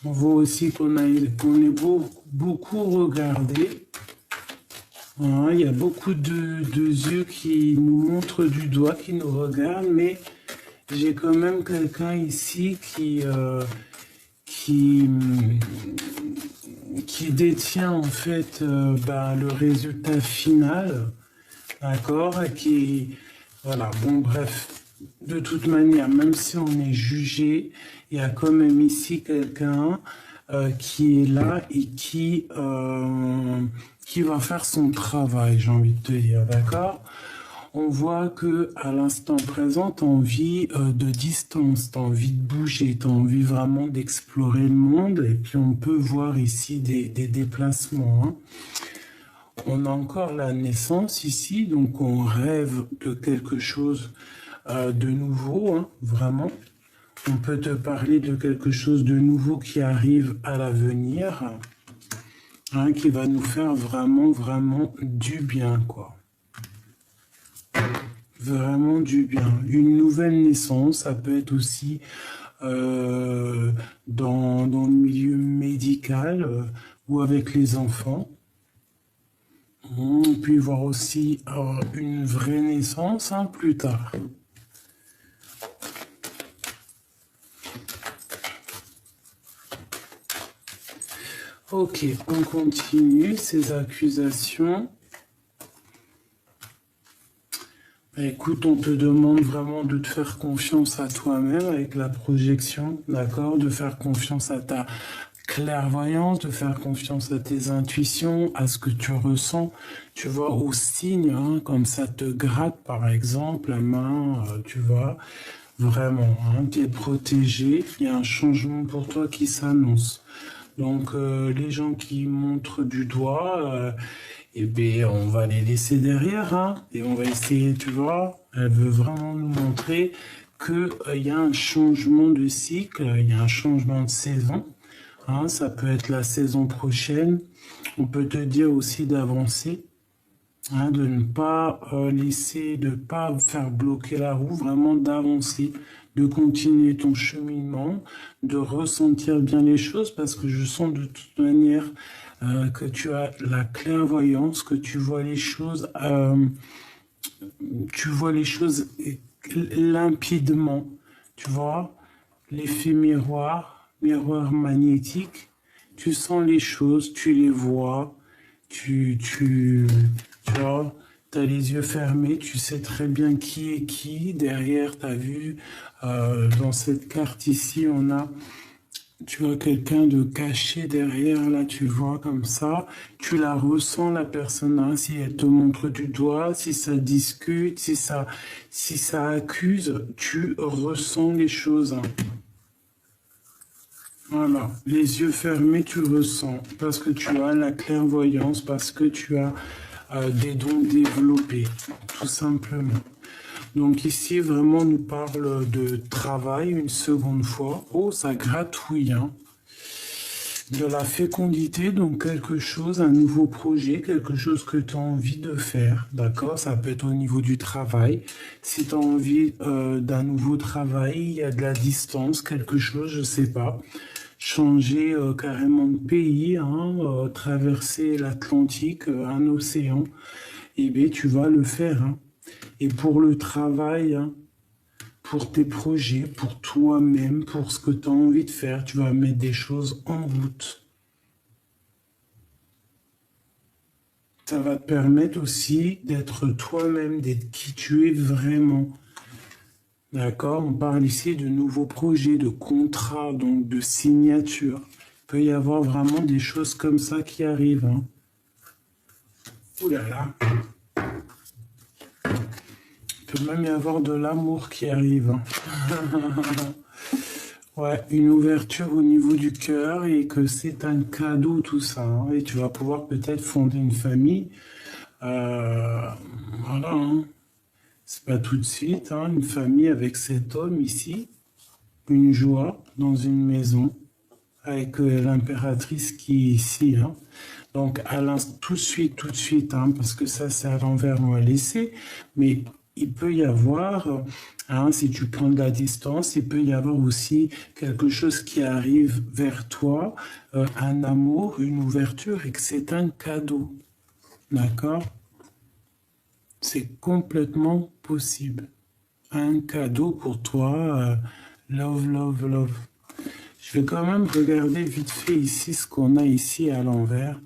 On voit aussi qu'on est beaucoup regardé. Hein, il y a beaucoup de yeux qui nous montrent du doigt, qui nous regardent, mais j'ai quand même quelqu'un ici qui, qui détient en fait le résultat final, d'accord, et qui, voilà, bon bref, de toute manière, même si on est jugé, il y a quand même ici quelqu'un qui est là et qui va faire son travail, j'ai envie de te dire, d'accord? On voit que à l'instant présent, tu as envie de distance, tu as envie de bouger, tu as envie vraiment d'explorer le monde. Et puis on peut voir ici des déplacements. Hein. On a encore la naissance ici, donc on rêve de quelque chose de nouveau, hein, vraiment. On peut te parler de quelque chose de nouveau qui arrive à l'avenir, hein, qui va nous faire vraiment du bien, quoi. Vraiment du bien. Une nouvelle naissance, ça peut être aussi dans le milieu médical ou avec les enfants. On peut y voir aussi une vraie naissance hein, plus tard. Ok, on continue ces accusations. Écoute, on te demande vraiment de te faire confiance à toi-même avec la projection, d'accord? De faire confiance à ta clairvoyance, de faire confiance à tes intuitions, à ce que tu ressens. Tu vois, aux signes, hein, comme ça te gratte par exemple la main, tu vois. Vraiment, hein, tu es protégé, il y a un changement pour toi qui s'annonce. Donc, les gens qui montrent du doigt, eh bien, on va les laisser derrière, hein, et on va essayer, tu vois, elle veut vraiment nous montrer que il y a un changement de cycle, il y a un changement de saison, hein, ça peut être la saison prochaine. On peut te dire aussi d'avancer, hein, de ne pas laisser, de ne pas faire bloquer la roue, vraiment d'avancer, de continuer ton cheminement, de ressentir bien les choses, parce que je sens de toute manière que tu as la clairvoyance, que tu vois les choses limpidement, tu vois, l'effet miroir, miroir magnétique, tu sens les choses, tu les vois, tu vois, tu as les yeux fermés, tu sais très bien qui est qui. Derrière, tu as vu, dans cette carte ici, on a, tu vois, quelqu'un de caché derrière, là, tu vois, comme ça. Tu la ressens, la personne, hein, si elle te montre du doigt, si ça discute, si ça accuse, tu ressens les choses. Hein. Voilà, les yeux fermés, tu ressens, parce que tu as la clairvoyance, parce que tu as des dons développés, tout simplement. Donc ici, vraiment, on nous parle de travail une seconde fois. Oh, ça gratouille, hein. De la fécondité, donc quelque chose, un nouveau projet, quelque chose que tu as envie de faire, d'accord? Ça peut être au niveau du travail. Si tu as envie d'un nouveau travail, il y a de la distance, quelque chose, je sais pas. Changer carrément de pays, hein, traverser l'Atlantique, un océan, eh bien, tu vas le faire. Hein. Et pour le travail, hein, pour tes projets, pour toi-même, pour ce que tu as envie de faire, tu vas mettre des choses en route. Ça va te permettre aussi d'être toi-même, d'être qui tu es vraiment. D'accord? On parle ici de nouveaux projets, de contrats, donc de signatures. Il peut y avoir vraiment des choses comme ça qui arrivent. Hein. Ouh là là. Il peut même y avoir de l'amour qui arrive. Hein. Ouais, une ouverture au niveau du cœur et que c'est un cadeau tout ça. Hein. Et tu vas pouvoir peut-être fonder une famille. Voilà. Hein. C'est pas tout de suite. Hein. Une famille avec cet homme ici. Une joie dans une maison avec l'impératrice qui est ici. Hein. Donc, tout de suite, hein, parce que ça, c'est à l'envers, on va laisser. Mais il peut y avoir, hein, si tu prends de la distance, il peut y avoir aussi quelque chose qui arrive vers toi, un amour, une ouverture, et que c'est un cadeau. D'accord? C'est complètement possible. Un cadeau pour toi, love, love, love. Je vais quand même regarder vite fait ici ce qu'on a ici à l'envers.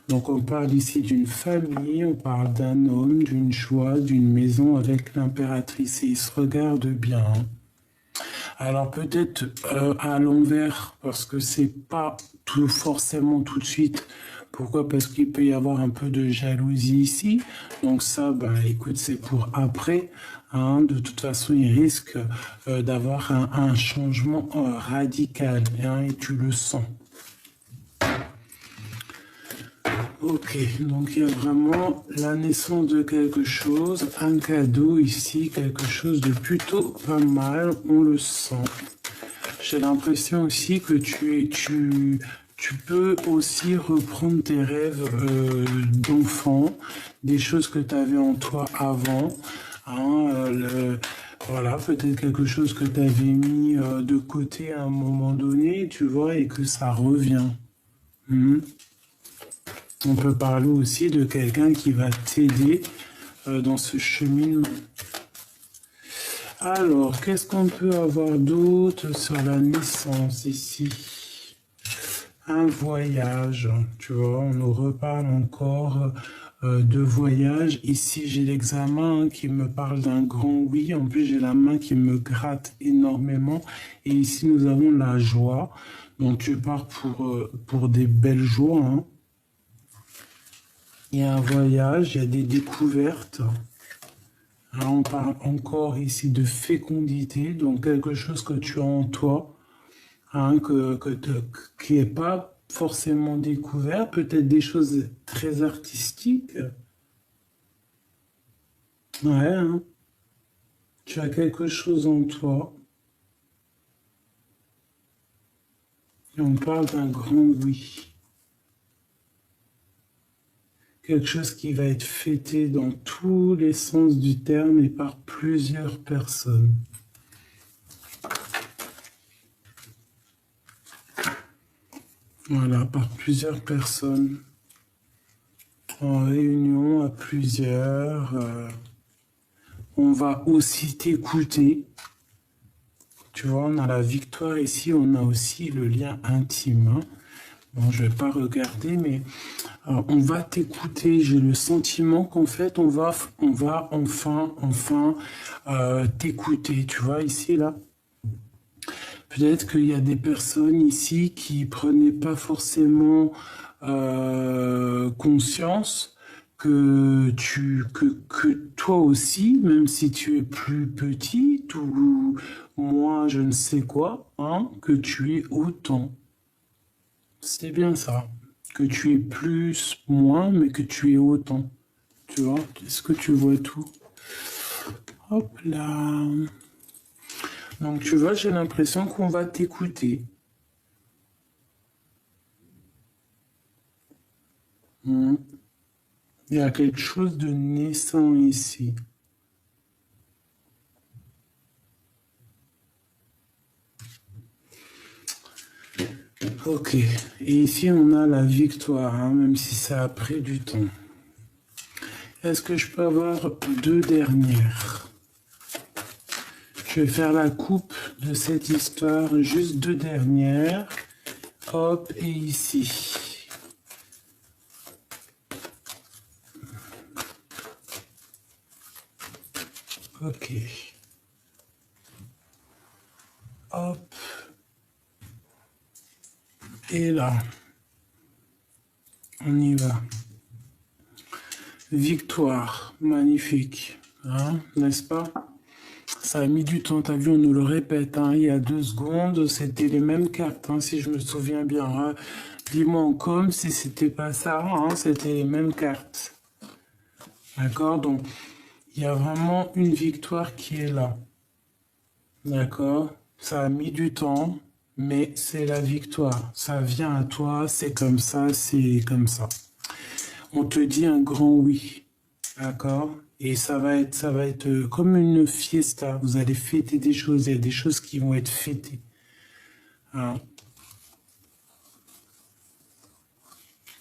Donc on parle ici d'une famille, on parle d'un homme, d'une joie, d'une maison avec l'impératrice. Et ils se regardent bien. Hein. Alors peut-être à l'envers, parce que c'est pas tout forcément tout de suite. Pourquoi? Parce qu'il peut y avoir un peu de jalousie ici. Donc ça, bah, écoute, c'est pour après. Hein. De toute façon, il risque d'avoir un changement radical. Hein, et tu le sens. Ok, donc il y a vraiment la naissance de quelque chose, un cadeau ici, quelque chose de plutôt pas mal, on le sent. J'ai l'impression aussi que tu peux aussi reprendre tes rêves d'enfant, des choses que tu avais en toi avant. Hein, voilà, peut-être quelque chose que tu avais mis de côté à un moment donné, tu vois, et que ça revient. On peut parler aussi de quelqu'un qui va t'aider dans ce cheminement. Alors, qu'est-ce qu'on peut avoir d'autre sur la naissance ici? Un voyage, tu vois, on nous reparle encore de voyage. Ici, j'ai l'examen qui me parle d'un grand oui. En plus, j'ai la main qui me gratte énormément. Et ici, nous avons la joie. Donc, tu pars pour des belles jours, hein. Il y a un voyage, il y a des découvertes. Alors on parle encore ici de fécondité, donc quelque chose que tu as en toi, hein, qui n'est pas forcément découvert, peut-être des choses très artistiques. Ouais, hein. Tu as quelque chose en toi. Et on parle d'un grand oui. Quelque chose qui va être fêté dans tous les sens du terme et par plusieurs personnes. Voilà, par plusieurs personnes. En réunion à plusieurs. On va aussi t'écouter. Tu vois, on a la victoire ici, on a aussi le lien intime. Hein. Bon, je vais pas regarder, mais on va t'écouter. J'ai le sentiment qu'en fait, on va enfin t'écouter. Tu vois, ici, là. Peut-être qu'il y a des personnes ici qui prenaient pas forcément conscience que toi aussi, même si tu es plus petite ou moins je ne sais quoi, hein, que tu es autant. C'est bien ça. Que tu es plus, moins, mais que tu es autant. Tu vois? Est-ce que tu vois tout? Hop là. Donc tu vois, j'ai l'impression qu'on va t'écouter. Il y a quelque chose de naissant ici. Ok, et ici on a la victoire, hein, même si ça a pris du temps. Est-ce que je peux avoir deux dernières? Je vais faire la coupe de cette histoire, juste deux dernières. Hop, et ici. Ok. Hop. Et là. On y va. Victoire. Magnifique. Hein, n'est-ce pas? Ça a mis du temps, t'as vu, on nous le répète, hein, il y a 2 secondes, c'était les mêmes cartes, hein, si je me souviens bien. Hein. Dis-moi en com si c'était pas ça, hein, c'était les mêmes cartes. D'accord? Donc, il y a vraiment une victoire qui est là. D'accord? Ça a mis du temps, mais c'est la victoire. Ça vient à toi, c'est comme ça, c'est comme ça. On te dit un grand oui. d'accord? Et ça va être comme une fiesta. Vous allez fêter des choses. Il y a des choses qui vont être fêtées. Hein.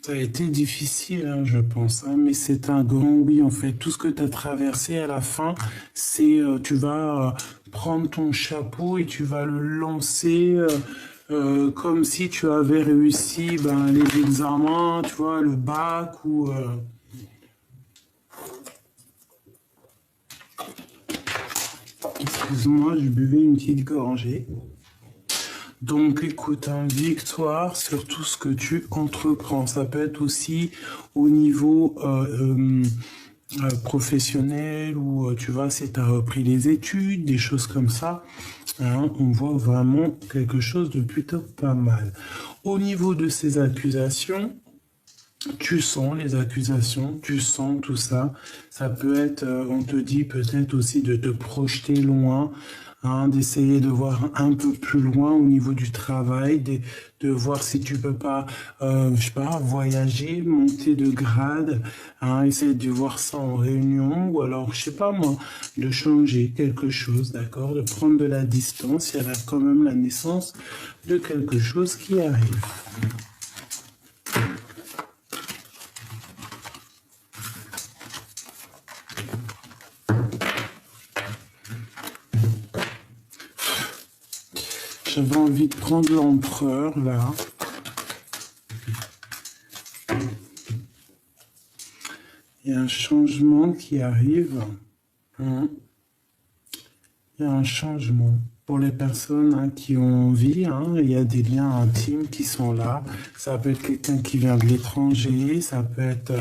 Ça a été difficile, hein, je pense, hein, mais c'est un grand oui, en fait. Tout ce que tu as traversé à la fin, c'est tu vas prendre ton chapeau et tu vas le lancer comme si tu avais réussi ben, les examens, tu vois, le bac ou... Excuse-moi, je buvais une petite gorgée. Donc écoute, hein, victoire sur tout ce que tu entreprends. Ça peut être aussi au niveau professionnel ou tu vois, si tu as repris les études, des choses comme ça. Hein, on voit vraiment quelque chose de plutôt pas mal. Au niveau de ces accusations, tu sens les accusations, tu sens tout ça. Ça peut être, on te dit peut-être aussi de te projeter loin, hein, d'essayer de voir un peu plus loin au niveau du travail, de voir si tu peux pas, je sais pas, voyager, monter de grade, hein, essayer de voir ça en réunion, ou alors, je sais pas moi, de changer quelque chose, d'accord, de prendre de la distance. Il y a là quand même la naissance de quelque chose qui arrive. J'avais envie de prendre l'empereur, là. Il y a un changement qui arrive. Il y a un changement. Pour les personnes hein, qui ont envie, hein, il y a des liens intimes qui sont là. Ça peut être quelqu'un qui vient de l'étranger, ça peut être...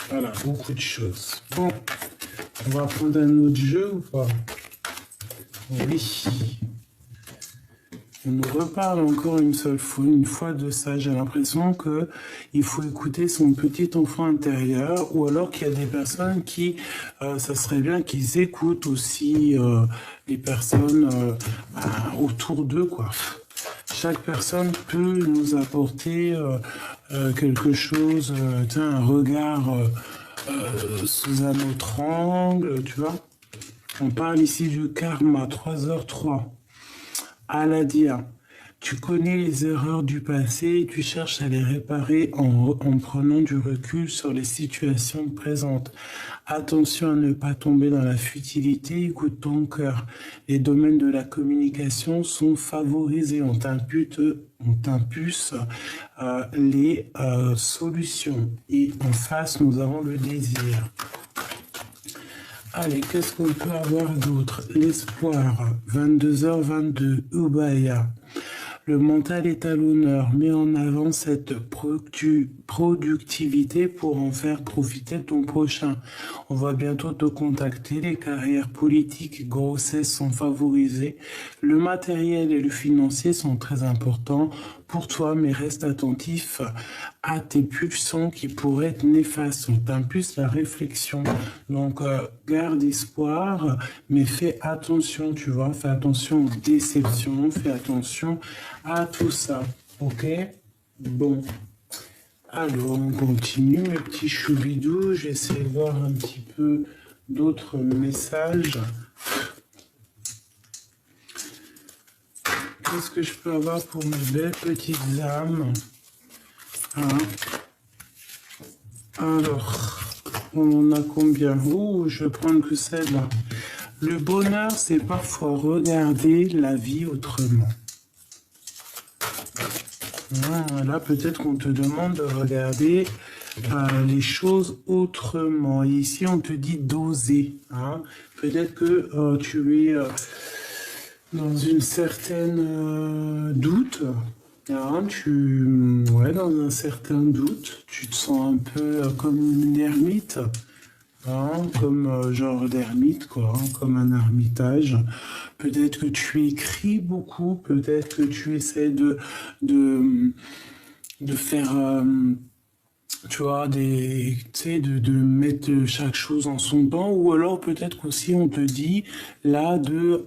voilà, beaucoup de choses. Bon, on va prendre un autre jeu ou pas? Oui. On nous reparle encore une fois de ça. J'ai l'impression que il faut écouter son petit enfant intérieur, ou alors qu'il y a des personnes qui, ça serait bien qu'ils écoutent aussi les personnes autour d'eux, quoi. Chaque personne peut nous apporter quelque chose, un regard sous un autre angle, tu vois. On parle ici du karma, 3h03. Aladia, tu connais les erreurs du passé et tu cherches à les réparer en prenant du recul sur les situations présentes. Attention à ne pas tomber dans la futilité, écoute ton cœur. Les domaines de la communication sont favorisés, on t'impulse les solutions. Et en face, nous avons le désir. Allez, qu'est-ce qu'on peut avoir d'autre? L'espoir, 22h22, Ubaya. Le mental est à l'honneur, mets en avant cette productivité pour en faire profiter ton prochain. On va bientôt te contacter, les carrières politiques, grossesses sont favorisées. Le matériel et le financier sont très importants pour toi, mais reste attentif à tes pulsions qui pourraient être néfastes. On t'impulse la réflexion. Donc, garde espoir, mais fais attention, tu vois, fais attention aux déceptions, fais attention à tout ça. Ok? Bon. Alors, on continue, mes petits choubidous. J'essaie de voir un petit peu d'autres messages. Qu'est-ce que je peux avoir pour mes belles petites âmes? Hein? Alors, on en a combien? Oh, je vais prendre que celle-là. Le bonheur, c'est parfois regarder la vie autrement. Là, peut-être qu'on te demande de regarder les choses autrement. Et ici, on te dit d'oser. Hein? Peut-être que tu es dans une certaine doute. Hein? Dans un certain doute. Tu te sens un peu comme une ermite. Hein, comme genre d'ermite, quoi, hein, comme un ermitage. Peut-être que tu écris beaucoup, peut-être que tu essaies de faire, tu vois, de mettre chaque chose en son temps, ou alors peut-être qu'aussi on te dit là de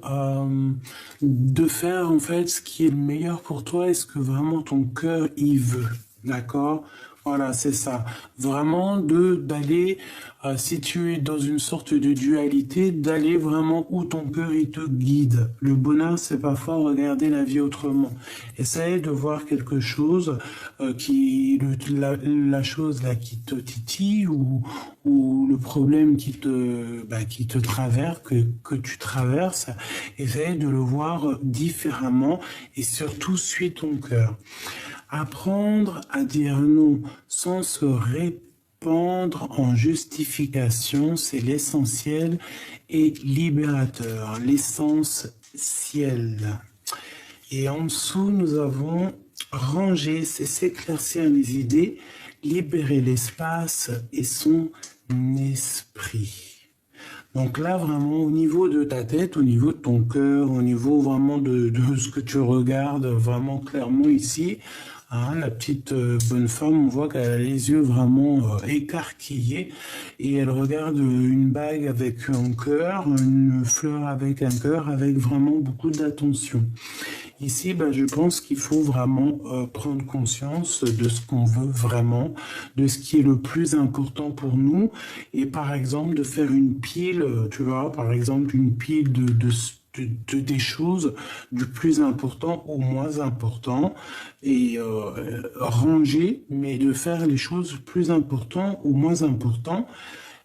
faire en fait ce qui est le meilleur pour toi et ce que vraiment ton cœur y veut, d'accord? Voilà, c'est ça. Vraiment d'aller, si tu es dans une sorte de dualité, d'aller vraiment où ton cœur il te guide. Le bonheur, c'est parfois regarder la vie autrement. Essaye de voir quelque chose la chose là qui te titille ou le problème qui te traverse, que tu traverses. Essaye de le voir différemment et surtout suis ton cœur. Apprendre à dire non sans se répandre en justification, c'est l'essentiel et libérateur, l'essentiel. Et en dessous, nous avons ranger, c'est s'éclaircir les idées, libérer l'espace et son esprit. Donc là, vraiment, au niveau de ta tête, au niveau de ton cœur, au niveau vraiment de ce que tu regardes vraiment clairement ici, hein, la petite bonne femme, on voit qu'elle a les yeux vraiment écarquillés et elle regarde une bague avec un cœur, une fleur avec un cœur, avec vraiment beaucoup d'attention. Ici, je pense qu'il faut vraiment prendre conscience de ce qu'on veut vraiment, de ce qui est le plus important pour nous, et par exemple de faire une pile, tu vois, par exemple une pile des choses du plus important au moins important, et ranger, mais de faire les choses plus importantes au moins important,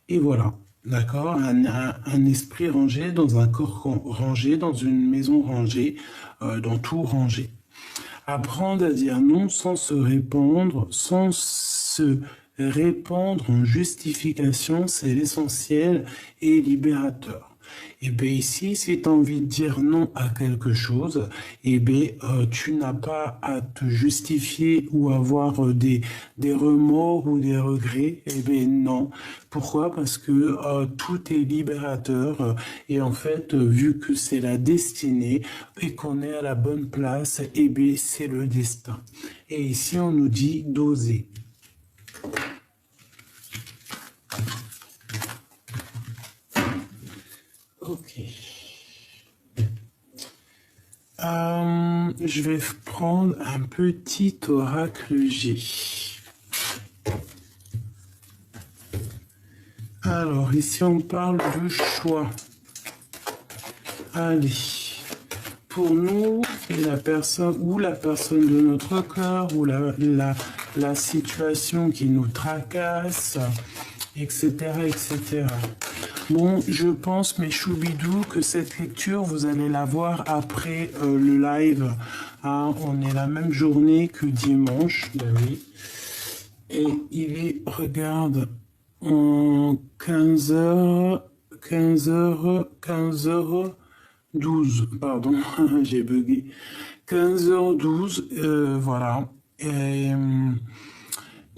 et voilà. D'accord, un esprit rangé, dans un corps rangé, dans une maison rangée, dans tout rangé. Apprendre à dire non sans se répandre en justification, c'est l'essentiel et libérateur. Et bien ici, si tu as envie de dire non à quelque chose, et bien tu n'as pas à te justifier ou avoir des remords ou des regrets. Et bien non. Pourquoi? Parce que tout est libérateur et en fait, vu que c'est la destinée et qu'on est à la bonne place, et bien c'est le destin. Et ici, on nous dit d'oser. Ok. Je vais prendre un petit oracle G. Alors, ici, on parle de choix. Allez. Pour nous, la personne de notre cœur, ou la situation qui nous tracasse, etc., etc. Bon, je pense, mes choubidous, que cette lecture, vous allez la voir après le live. Hein, on est la même journée que dimanche, ben oui. Et il est, regarde, en 15h, 12, pardon, j'ai bugué. 15h12, voilà. Et,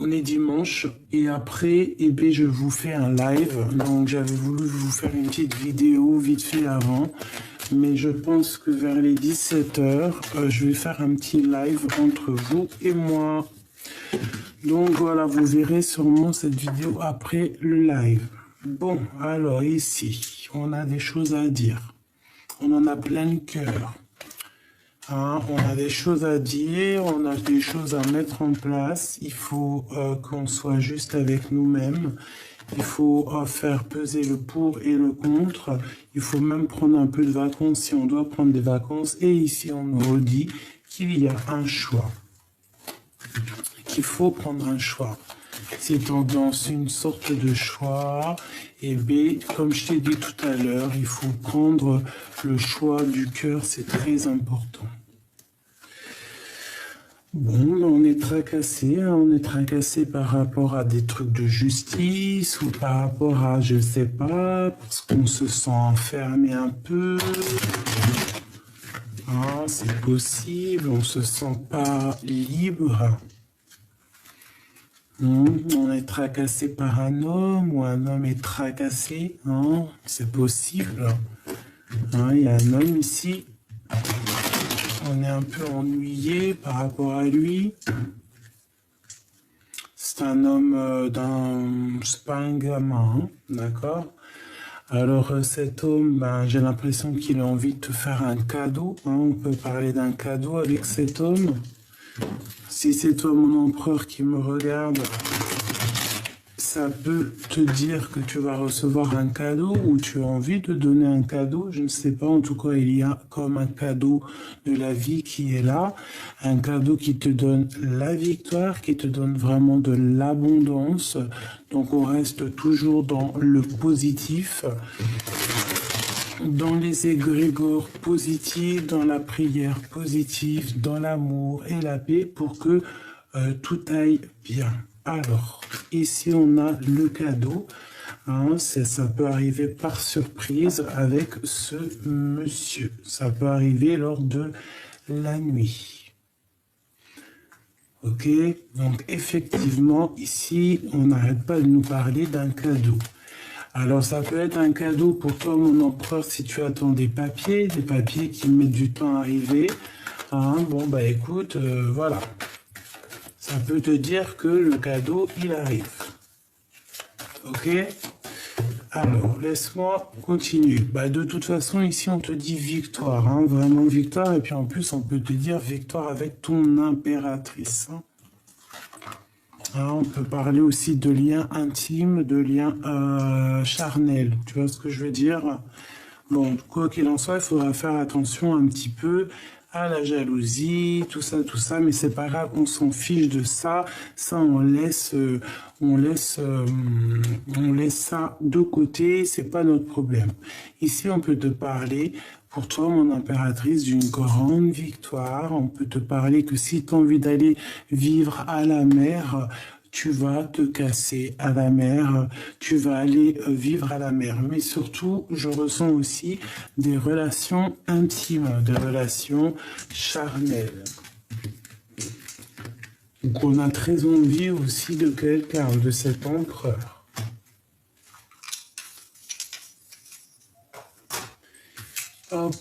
on est dimanche et après, je vous fais un live. Donc, j'avais voulu vous faire une petite vidéo vite fait avant. Mais je pense que vers les 17h, je vais faire un petit live entre vous et moi. Donc, voilà, vous verrez sûrement cette vidéo après le live. Bon, alors ici, on a des choses à dire. On en a plein le cœur. Hein, on a des choses à dire, on a des choses à mettre en place. Il faut qu'on soit juste avec nous-mêmes. Il faut faire peser le pour et le contre. Il faut même prendre un peu de vacances si on doit prendre des vacances. Et ici, on nous redit qu'il y a un choix. Qu'il faut prendre un choix. C'est dans une sorte de choix. Et B, comme je t'ai dit tout à l'heure, il faut prendre le choix du cœur. C'est très important. Bon, on est tracassé par rapport à des trucs de justice ou par rapport à, je sais pas, parce qu'on se sent enfermé un peu. Ah, c'est possible, on se sent pas libre. On est tracassé par un homme ou un homme est tracassé. Hein, c'est possible. Hein, il y a un homme ici. On est un peu ennuyé par rapport à lui. C'est un homme c'est pas un gamin, hein, d'accord? Alors cet homme, j'ai l'impression qu'il a envie de te faire un cadeau. Hein, on peut parler d'un cadeau avec cet homme. Si c'est toi, mon empereur, qui me regarde, ça peut te dire que tu vas recevoir un cadeau ou tu as envie de donner un cadeau. Je ne sais pas, en tout cas, il y a comme un cadeau de la vie qui est là. Un cadeau qui te donne la victoire, qui te donne vraiment de l'abondance. Donc, on reste toujours dans le positif, dans les égrégores positifs, dans la prière positive, dans l'amour et la paix pour que tout aille bien. Alors, ici on a le cadeau. Hein, ça peut arriver par surprise avec ce monsieur. Ça peut arriver lors de la nuit. Ok, donc effectivement, ici, on n'arrête pas de nous parler d'un cadeau. Alors, ça peut être un cadeau pour toi, mon empereur, si tu attends des papiers qui mettent du temps à arriver. Hein, bon, bah écoute, voilà. Ça peut te dire que le cadeau, il arrive. Ok? Alors, laisse-moi continuer. Bah, de toute façon, ici, on te dit victoire, hein, vraiment victoire. Et puis, en plus, on peut te dire victoire avec ton impératrice. Hein. Hein, on peut parler aussi de liens intimes, de liens charnels. Tu vois ce que je veux dire? Bon, quoi qu'il en soit, il faudra faire attention un petit peu à la jalousie, tout ça, mais c'est pas grave, on s'en fiche de ça. Ça, on laisse ça de côté, c'est pas notre problème. Ici, on peut te parler, pour toi, mon impératrice, d'une grande victoire. On peut te parler que si tu as envie d'aller vivre à la mer, tu vas te casser à la mer, tu vas aller vivre à la mer. Mais surtout, je ressens aussi des relations intimes, des relations charnelles. Donc on a très envie aussi de quelqu'un, de cet empereur. Hop.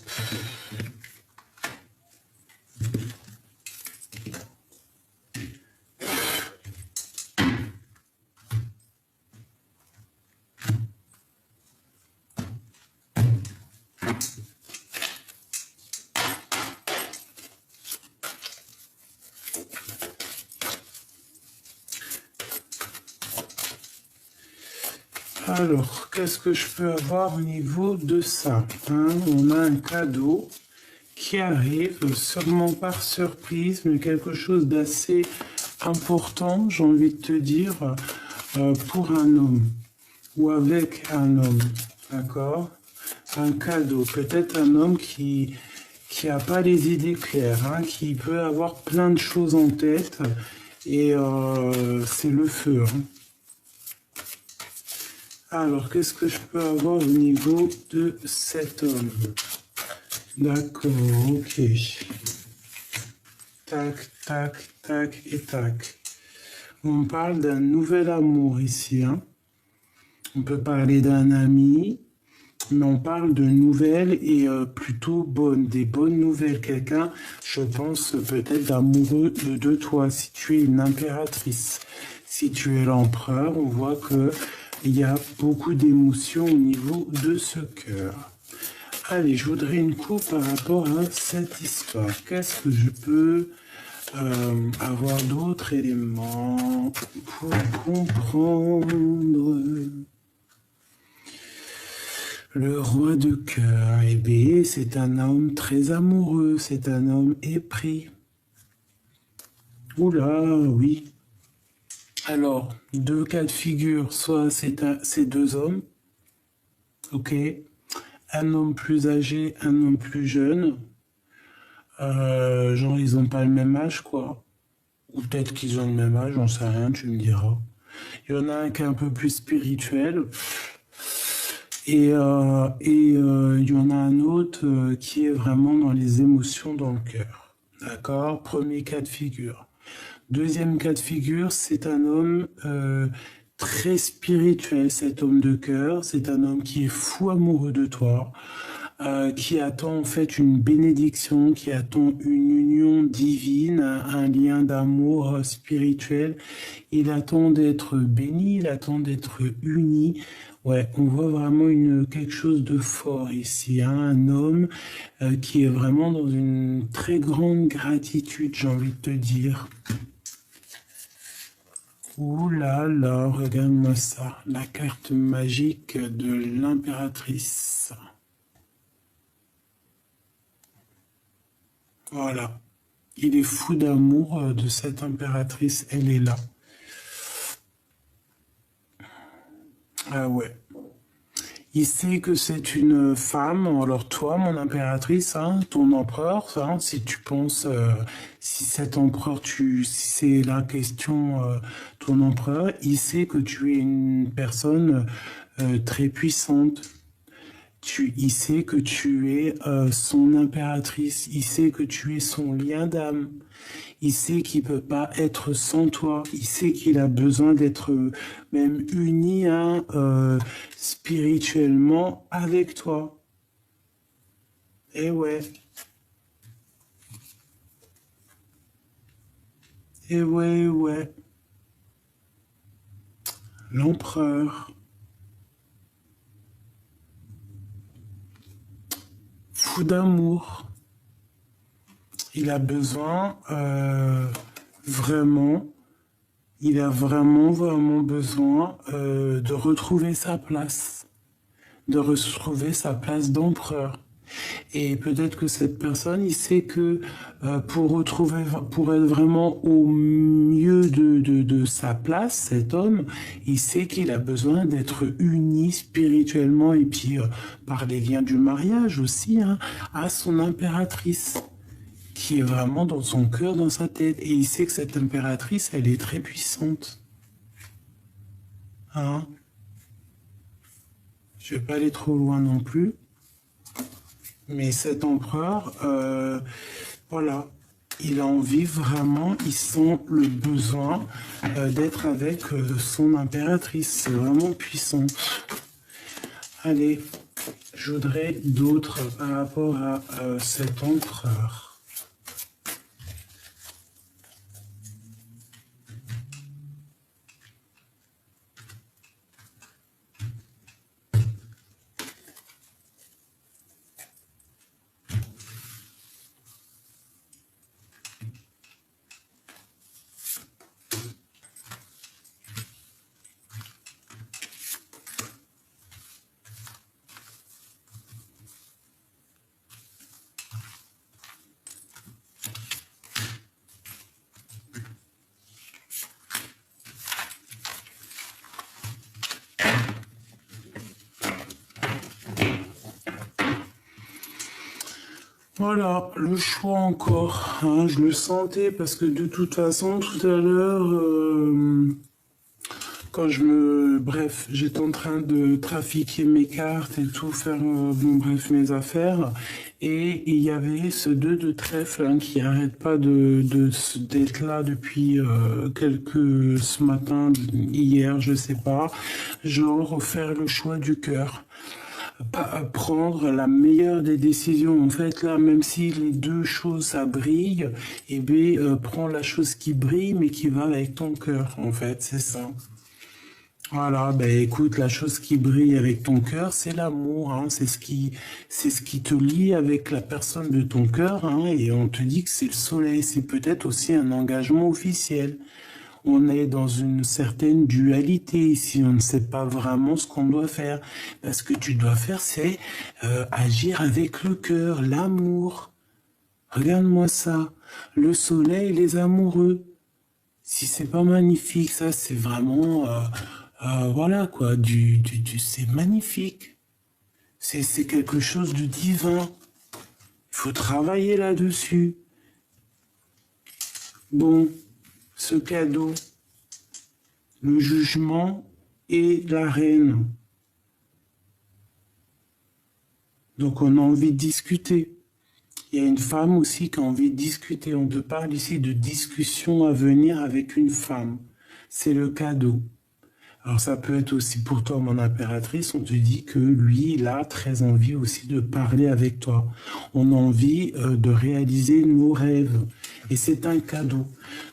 Alors, qu'est-ce que je peux avoir au niveau de ça, hein? On a un cadeau qui arrive, sûrement par surprise, mais quelque chose d'assez important, j'ai envie de te dire, pour un homme ou avec un homme, d'accord? Un cadeau, peut-être un homme qui a pas les idées claires, hein, qui peut avoir plein de choses en tête, et c'est le feu, hein. Alors, qu'est-ce que je peux avoir au niveau de cet homme? D'accord, ok. Tac, tac, tac et tac. On parle d'un nouvel amour ici, hein. On peut parler d'un ami, mais on parle de nouvelles et plutôt bonnes, des bonnes nouvelles. Quelqu'un, je pense, peut-être amoureux de toi, si tu es une impératrice. Si tu es l'empereur, on voit que il y a beaucoup d'émotions au niveau de ce cœur. Allez, je voudrais une coupe par rapport à cette histoire. Qu'est-ce que je peux avoir d'autres éléments pour comprendre? Le roi de cœur, eh bien, c'est un homme très amoureux, c'est un homme épris. Oula, oui. Alors, deux cas de figure, soit c'est deux hommes, ok, un homme plus âgé, un homme plus jeune, genre ils n'ont pas le même âge, quoi, ou peut-être qu'ils ont le même âge, j'en sais rien, tu me diras. Il y en a un qui est un peu plus spirituel, et il y en a un autre qui est vraiment dans les émotions, dans le cœur, d'accord? Premier cas de figure. Deuxième cas de figure, c'est un homme très spirituel, cet homme de cœur. C'est un homme qui est fou amoureux de toi. qui attend en fait une bénédiction, qui attend une union divine, un lien d'amour spirituel. Il attend d'être béni, il attend d'être uni. Ouais, on voit vraiment quelque chose de fort ici, hein, un homme qui est vraiment dans une très grande gratitude, j'ai envie de te dire. Ouh là là, regarde-moi ça, la carte magique de l'impératrice. Voilà, il est fou d'amour de cette impératrice, elle est là. Ah ouais. Il sait que c'est une femme, alors toi, mon impératrice, hein, ton empereur, hein, si tu penses, si cet empereur, si c'est la question, ton empereur, il sait que tu es une personne très puissante. Il sait que tu es son impératrice, il sait que tu es son lien d'âme. Il sait qu'il peut pas être sans toi. Il sait qu'il a besoin d'être même uni, hein, spirituellement avec toi. Et ouais. Et ouais, ouais. L'empereur. Fou d'amour. Il a besoin vraiment. Il a vraiment, vraiment besoin de retrouver sa place. De retrouver sa place d'empereur. Et peut-être que cette personne, il sait que pour être vraiment au mieux de sa place, cet homme, il sait qu'il a besoin d'être uni spirituellement et puis par les liens du mariage aussi, hein, à son impératrice, qui est vraiment dans son cœur, dans sa tête. Et il sait que cette impératrice, elle est très puissante. Hein? Je vais pas aller trop loin non plus. Mais cet empereur, voilà, il a envie vraiment, il sent le besoin d'être avec son impératrice. C'est vraiment puissant. Allez, je voudrais d'autres par rapport à cet empereur. Voilà, le choix encore, hein, je le sentais parce que de toute façon, tout à l'heure, bref, j'étais en train de trafiquer mes cartes et tout, faire, bref, mes affaires, et il y avait ce 2 de trèfle hein, qui arrête pas d'être là depuis ce matin, hier, je sais pas, genre faire le choix du cœur. Pas prendre la meilleure des décisions. En fait, là, même si les deux choses, ça brille, eh bien, prends la chose qui brille, mais qui va avec ton cœur, en fait, c'est ça. Voilà, ben écoute, la chose qui brille avec ton cœur, c'est l'amour, hein, c'est ce qui te lie avec la personne de ton cœur, hein, et on te dit que c'est le soleil, c'est peut-être aussi un engagement officiel. On est dans une certaine dualité ici, on ne sait pas vraiment ce qu'on doit faire. Parce que tu dois faire, c'est agir avec le cœur, l'amour. Regarde-moi ça, le soleil, les amoureux. Si c'est pas magnifique, ça c'est vraiment, voilà quoi, c'est magnifique. C'est quelque chose de divin. Il faut travailler là-dessus. Bon, ce cadeau, le jugement et la reine. Donc on a envie de discuter. Il y a une femme aussi qui a envie de discuter. On te parle ici de discussion à venir avec une femme. C'est le cadeau. Alors ça peut être aussi pour toi, mon impératrice, on te dit que lui, il a très envie aussi de parler avec toi. On a envie de réaliser nos rêves. Et c'est un cadeau.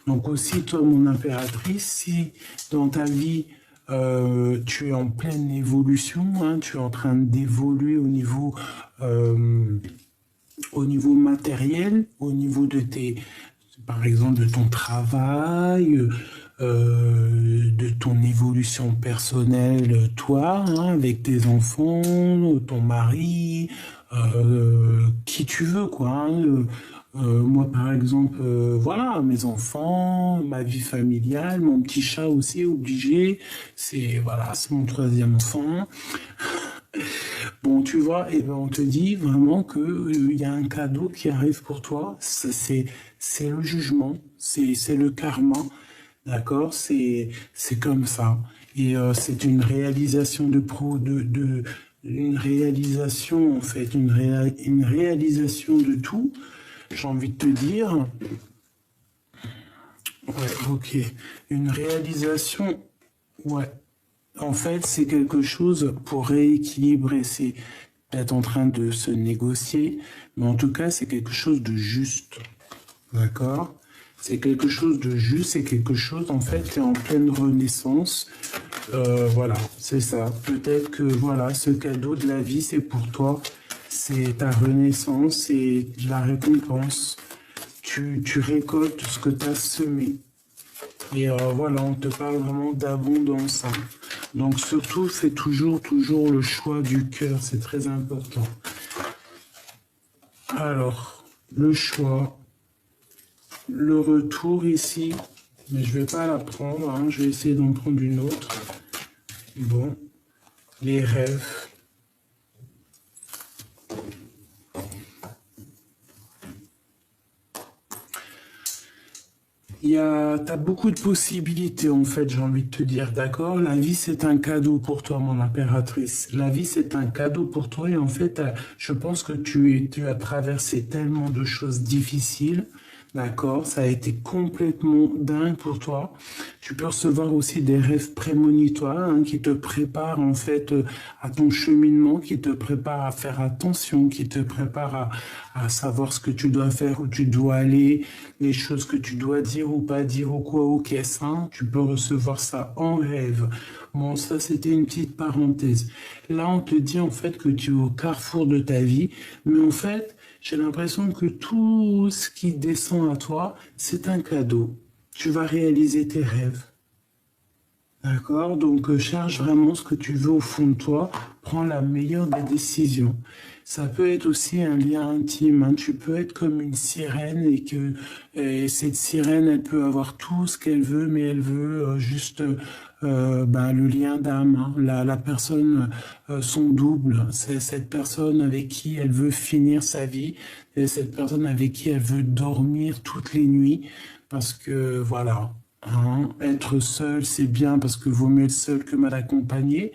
Donc aussi, toi, mon impératrice, si dans ta vie, tu es en pleine évolution, hein, tu es en train d'évoluer euh, au niveau matériel, au niveau de tes, par exemple, de ton travail, de ton évolution personnelle, toi, hein, avec tes enfants, ton mari, qui tu veux, quoi. Hein, moi, par exemple, voilà, mes enfants, ma vie familiale, mon petit chat aussi, obligé. C'est, voilà, c'est mon troisième enfant. Bon, tu vois, et ben on te dit vraiment que il y a un cadeau qui arrive pour toi. C'est le jugement, c'est le karma, d'accord? C'est comme ça. Et c'est une réalisation une réalisation en fait, une réalisation de tout. J'ai envie de te dire, ouais, ok, une réalisation, ouais. En fait, c'est quelque chose pour rééquilibrer. C'est peut-être en train de se négocier, mais en tout cas, c'est quelque chose de juste. D'accord? C'est quelque chose de juste, c'est quelque chose, en fait, qui est en pleine renaissance. Voilà, c'est ça. Peut-être que, voilà, ce cadeau de la vie, c'est pour toi. C'est ta renaissance, c'est la récompense. Tu récoltes ce que tu as semé. Et voilà, on te parle vraiment d'abondance. Hein. Donc surtout, fais toujours le choix du cœur, c'est très important. Alors, le choix, le retour ici, mais je vais pas la prendre, hein, je vais essayer d'en prendre une autre. Bon, les rêves. T'as beaucoup de possibilités en fait, j'ai envie de te dire, d'accord? La vie c'est un cadeau pour toi, mon impératrice. La vie c'est un cadeau pour toi et en fait, je pense que tu as traversé tellement de choses difficiles, d'accord? Ça a été complètement dingue pour toi. Tu peux recevoir aussi des rêves prémonitoires hein, qui te préparent en fait à ton cheminement, qui te préparent à faire attention, qui te préparent à savoir ce que tu dois faire, où tu dois aller, les choses que tu dois dire ou pas dire ou quoi ou qu'est-ce. Hein. Tu peux recevoir ça en rêve. Bon, ça c'était une petite parenthèse. Là, on te dit en fait que tu es au carrefour de ta vie, mais en fait, j'ai l'impression que tout ce qui descend à toi, c'est un cadeau. Tu vas réaliser tes rêves. D'accord? Donc, cherche vraiment ce que tu veux au fond de toi. Prends la meilleure des décisions. Ça peut être aussi un lien intime. Hein. Tu peux être comme une sirène et cette sirène, elle peut avoir tout ce qu'elle veut, mais elle veut juste ben, le lien d'âme. Hein. La personne, son double. C'est cette personne avec qui elle veut finir sa vie. Et cette personne avec qui elle veut dormir toutes les nuits. Parce que voilà. Hein, être seul, c'est bien parce que vaut mieux être seul que mal accompagné.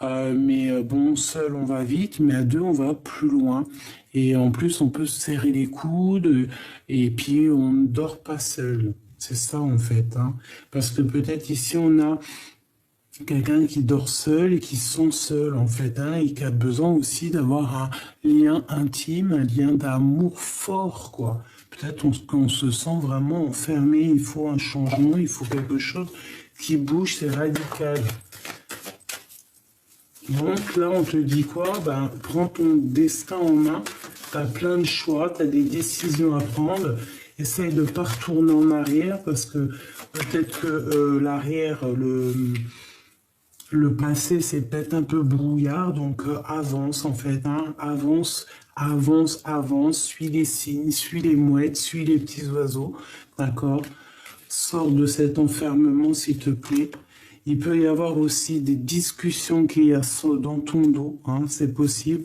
Mais bon, seul, on va vite, mais à deux, on va plus loin. Et en plus, on peut se serrer les coudes et puis on ne dort pas seul. C'est ça, en fait. Hein. Parce que peut-être ici, on a quelqu'un qui dort seul et qui sont seuls, en fait, hein, et qui a besoin aussi d'avoir un lien intime, un lien d'amour fort, quoi. Peut-être qu'on se sent vraiment enfermé, il faut un changement, il faut quelque chose qui bouge, c'est radical. Donc là, on te dit quoi? Ben, prends ton destin en main, tu as plein de choix, tu as des décisions à prendre, essaye de ne pas retourner en arrière, parce que peut-être que l'arrière, le passé, c'est peut-être un peu brouillard, donc avance en fait, hein, avance, suis les signes, suis les mouettes, suis les petits oiseaux, d'accord? Sors de cet enfermement, s'il te plaît. Il peut y avoir aussi des discussions qu'il y a dans ton dos, hein, c'est possible,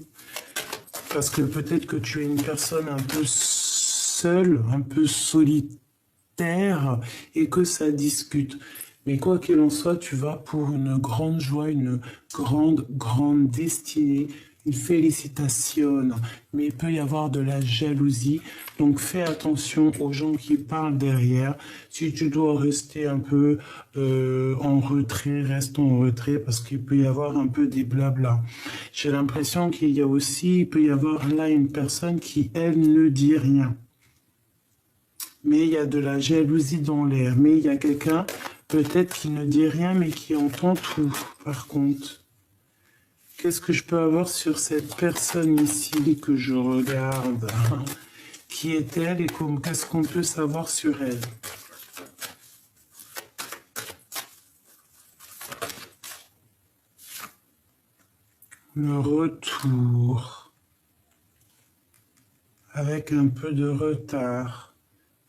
parce que peut-être que tu es une personne un peu seule, un peu solitaire, et que ça discute. Mais quoi qu'il en soit, tu vas pour une grande joie, une grande destinée, il félicitationne, mais il peut y avoir de la jalousie. Donc fais attention aux gens qui parlent derrière. Si tu dois rester un peu en retrait, reste en retrait parce qu'il peut y avoir un peu des blabla. J'ai l'impression qu'il y a aussi, il peut y avoir là une personne qui, elle, ne dit rien. Mais il y a de la jalousie dans l'air. Mais il y a quelqu'un, peut-être qui ne dit rien, mais qui entend tout, par contre. Qu'est-ce que je peux avoir sur cette personne ici que je regarde? Qui est-elle et qu'est-ce qu'on peut savoir sur elle? Le retour. Avec un peu de retard.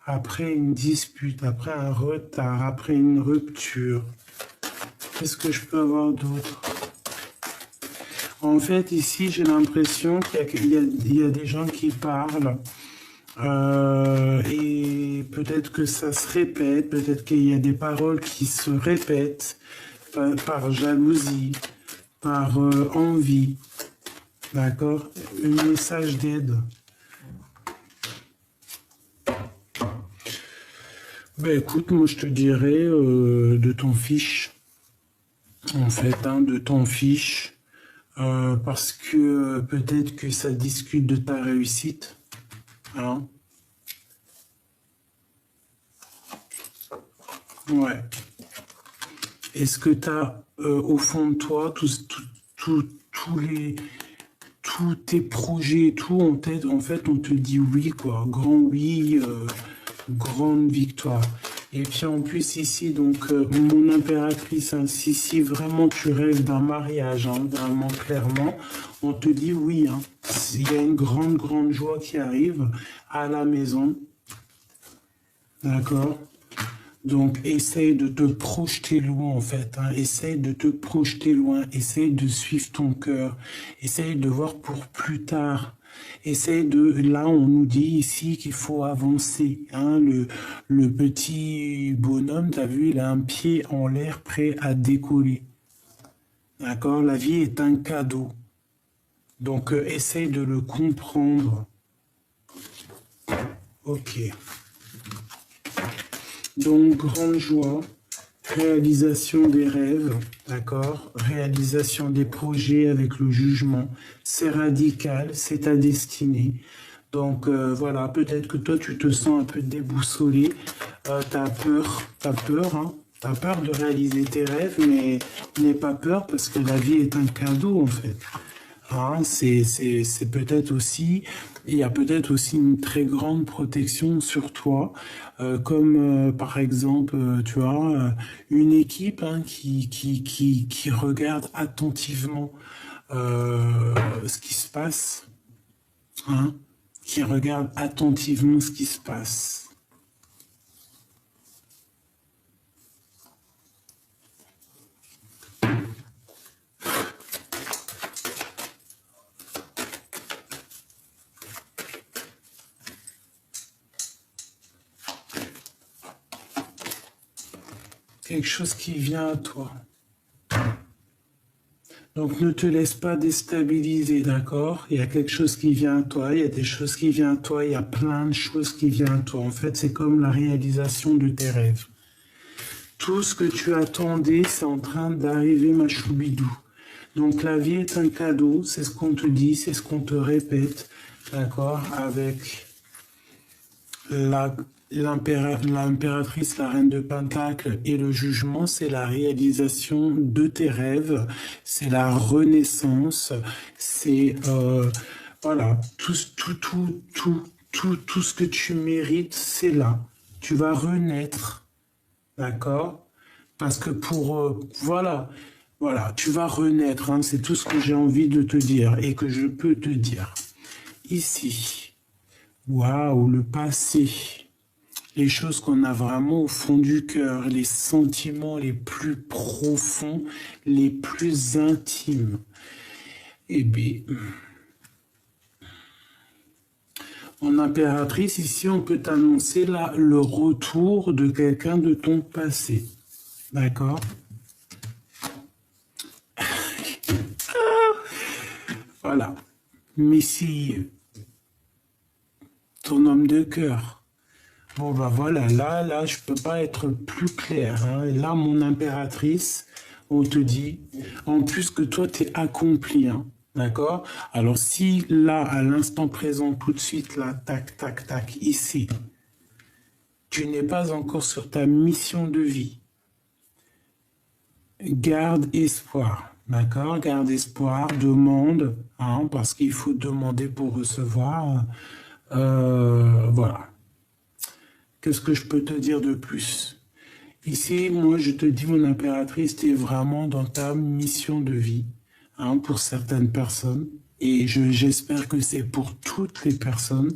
Après une dispute, après un retard, après une rupture. Qu'est-ce que je peux avoir d'autre? En fait, ici, j'ai l'impression qu'il y a des gens qui parlent et peut-être que ça se répète, peut-être qu'il y a des paroles qui se répètent par jalousie, par envie, d'accord? Un message d'aide. Ben écoute, moi je te dirais de ton fiche, en fait, hein, de ton fiche. Parce que peut-être que ça discute de ta réussite. Hein? Ouais. Est-ce que tu as au fond de toi tous tes projets et tout en tête? En fait, on te dit oui, quoi. Grand oui, grande victoire. Et puis en plus ici, donc mon impératrice, hein, si vraiment tu rêves d'un mariage, hein, vraiment clairement, on te dit oui. Hein. Il y a une grande joie qui arrive à la maison. D'accord? Donc essaye de te projeter loin en fait. Hein. Essaye de te projeter loin. Essaye de suivre ton cœur. Essaye de voir pour plus tard. Essaye de... Là, on nous dit ici qu'il faut avancer. Hein. Le petit bonhomme, tu as vu, il a un pied en l'air prêt à décoller. D'accord? La vie est un cadeau. Donc, essaye de le comprendre. Ok. Donc, grande joie. Réalisation des rêves, d'accord? Réalisation des projets avec le jugement. C'est radical, c'est ta destinée. Donc voilà, peut-être que toi tu te sens un peu déboussolé. T'as peur, hein? T'as peur de réaliser tes rêves, mais n'aie pas peur parce que la vie est un cadeau en fait. Hein, c'est peut-être aussi, il y a peut-être aussi une très grande protection sur toi, comme par exemple, tu vois, une équipe hein, qui regarde attentivement ce qui se passe, hein, qui regarde attentivement ce qui se passe. Quelque chose qui vient à toi. Donc ne te laisse pas déstabiliser, d'accord? Il y a quelque chose qui vient à toi, il y a des choses qui viennent à toi, il y a plein de choses qui viennent à toi. En fait, c'est comme la réalisation de tes rêves. Tout ce que tu attendais, c'est en train d'arriver, ma choubidou. Donc la vie est un cadeau, c'est ce qu'on te dit, c'est ce qu'on te répète, d'accord? Avec l'impératrice, la reine de Pentacle et le jugement, c'est la réalisation de tes rêves, c'est la renaissance, c'est voilà, tout ce que tu mérites, c'est là. Tu vas renaître, d'accord? Parce que voilà, tu vas renaître, hein, c'est tout ce que j'ai envie de te dire et que je peux te dire. Ici, waouh, le passé. Les choses qu'on a vraiment au fond du cœur, les sentiments les plus profonds, les plus intimes. Eh bien, en impératrice, ici, on peut t'annoncer là le retour de quelqu'un de ton passé. D'accord? Voilà. Mais si ton homme de cœur, bon bah voilà, là, je peux pas être plus clair. Hein. Et là, mon impératrice, on te dit, en plus que toi, tu es accompli. Hein. D'accord? Alors si là, à l'instant présent, tout de suite, là, tac, tac, tac, ici, tu n'es pas encore sur ta mission de vie, garde espoir. D'accord? Garde espoir, demande, hein, parce qu'il faut demander pour recevoir. Voilà. Qu'est-ce que je peux te dire de plus? Ici, moi, je te dis, mon impératrice, tu es vraiment dans ta mission de vie, hein, pour certaines personnes. Et j'espère que c'est pour toutes les personnes.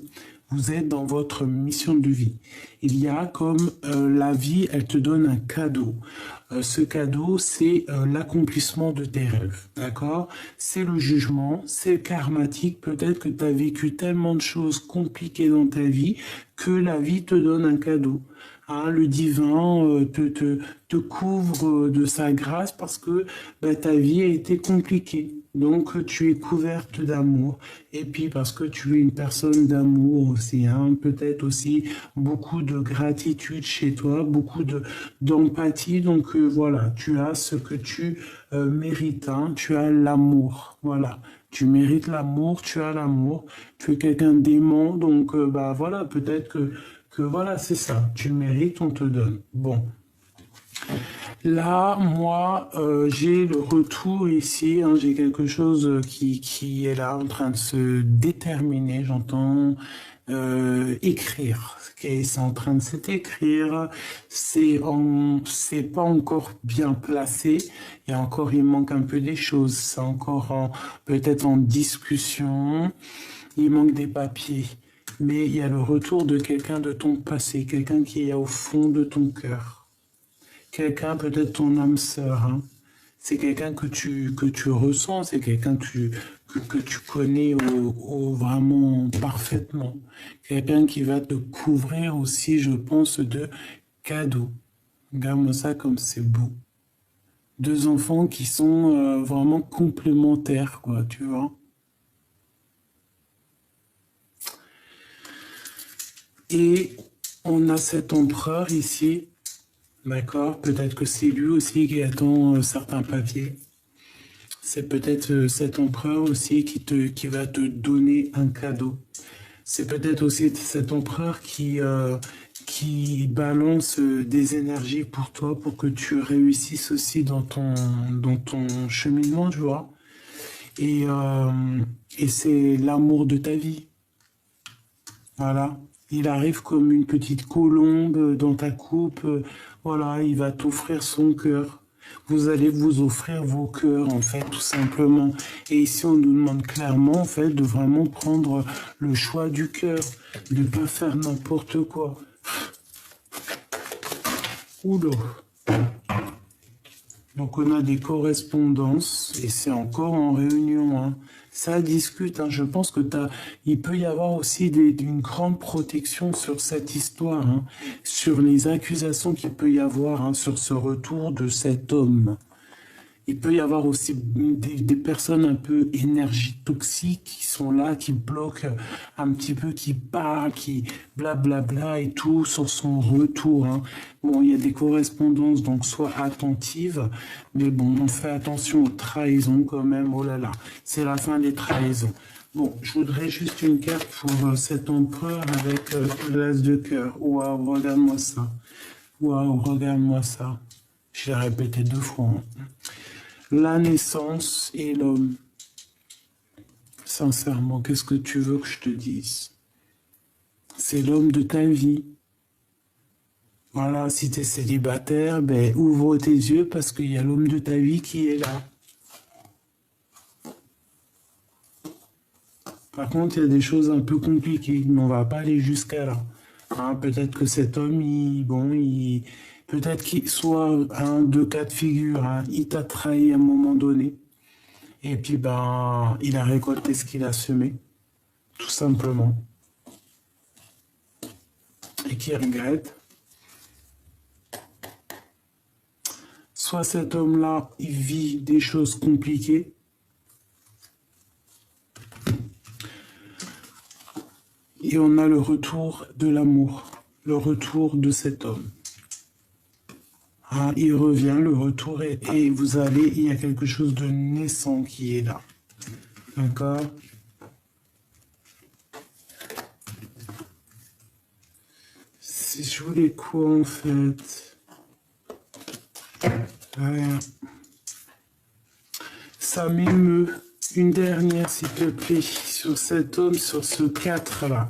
Vous êtes dans votre mission de vie. Il y a comme la vie, elle te donne un cadeau. Ce cadeau, c'est l'accomplissement de tes rêves. D'accord? C'est le jugement, c'est karmatique. Peut-être que tu as vécu tellement de choses compliquées dans ta vie que la vie te donne un cadeau. Hein, le divin te couvre de sa grâce parce que bah, ta vie a été compliquée. Donc tu es couverte d'amour. Et puis parce que tu es une personne d'amour aussi. Hein, peut-être aussi beaucoup de gratitude chez toi, beaucoup d'empathie. Donc voilà, tu as ce que tu mérites. Hein, tu as l'amour. Voilà. Tu mérites l'amour, tu as l'amour. Tu es quelqu'un d'aimant. Donc bah voilà, peut-être que voilà, c'est ça. Tu mérites, on te donne. Bon. Là, moi, j'ai le retour ici. Hein, j'ai quelque chose qui est là en train de se déterminer. J'entends écrire. C'est en train de s'écrire. C'est pas encore bien placé. Il manque un peu des choses. C'est encore peut-être en discussion. Il manque des papiers. Mais il y a le retour de quelqu'un de ton passé, quelqu'un qui est au fond de ton cœur. Quelqu'un, peut-être ton âme sœur. Hein. C'est quelqu'un que tu ressens, c'est quelqu'un que tu connais vraiment parfaitement. Quelqu'un qui va te couvrir aussi, je pense, de cadeaux. Regarde-moi ça comme c'est beau. Deux enfants qui sont vraiment complémentaires, quoi, tu vois. Et on a cet empereur ici, d'accord? Peut-être que c'est lui aussi qui attend certains papiers. C'est peut-être cet empereur aussi qui va te donner un cadeau. C'est peut-être aussi cet empereur qui balance des énergies pour toi, pour que tu réussisses aussi dans ton cheminement, tu vois. Et, euh, et c'est l'amour de ta vie. Voilà. Il arrive comme une petite colombe dans ta coupe. Voilà, il va t'offrir son cœur. Vous allez vous offrir vos cœurs, en fait, tout simplement. Et ici, on nous demande clairement, en fait, de vraiment prendre le choix du cœur, de ne pas faire n'importe quoi. Oula. Donc, on a des correspondances, et c'est encore en réunion, hein. Ça discute, hein. Je pense que il peut y avoir aussi une grande protection sur cette histoire, hein, sur les accusations qu'il peut y avoir, hein, sur ce retour de cet homme. Il peut y avoir aussi des personnes un peu énergie toxique qui sont là, qui bloquent un petit peu, qui parlent, qui blablabla et tout sur son retour. Hein. Bon, il y a des correspondances, donc sois attentive. Mais bon, on fait attention aux trahisons quand même. Oh là là, c'est la fin des trahisons. Bon, je voudrais juste une carte pour cet empereur avec l'as de cœur. Waouh, regarde-moi ça. Waouh, regarde-moi ça. Je l'ai répété 2 fois. Hein. La naissance et l'homme. Sincèrement, qu'est-ce que tu veux que je te dise? C'est l'homme de ta vie. Voilà, si tu es célibataire, ben, ouvre tes yeux parce qu'il y a l'homme de ta vie qui est là. Par contre, il y a des choses un peu compliquées, mais on va pas aller jusqu'à là. Hein, peut-être que cet homme, peut-être qu'il soit un de cas de figure, hein, il t'a trahi à un moment donné. Et puis, ben, il a récolté ce qu'il a semé, tout simplement. Et qui regrette. Soit cet homme-là, il vit des choses compliquées. Et on a le retour de l'amour, le retour de cet homme. Ah, il revient, le retour, et vous allez, il y a quelque chose de naissant qui est là. D'accord? Si je voulais quoi en fait? Rien. Ça m'émeut. Une dernière, s'il te plaît, sur cet homme, sur ce 4-là.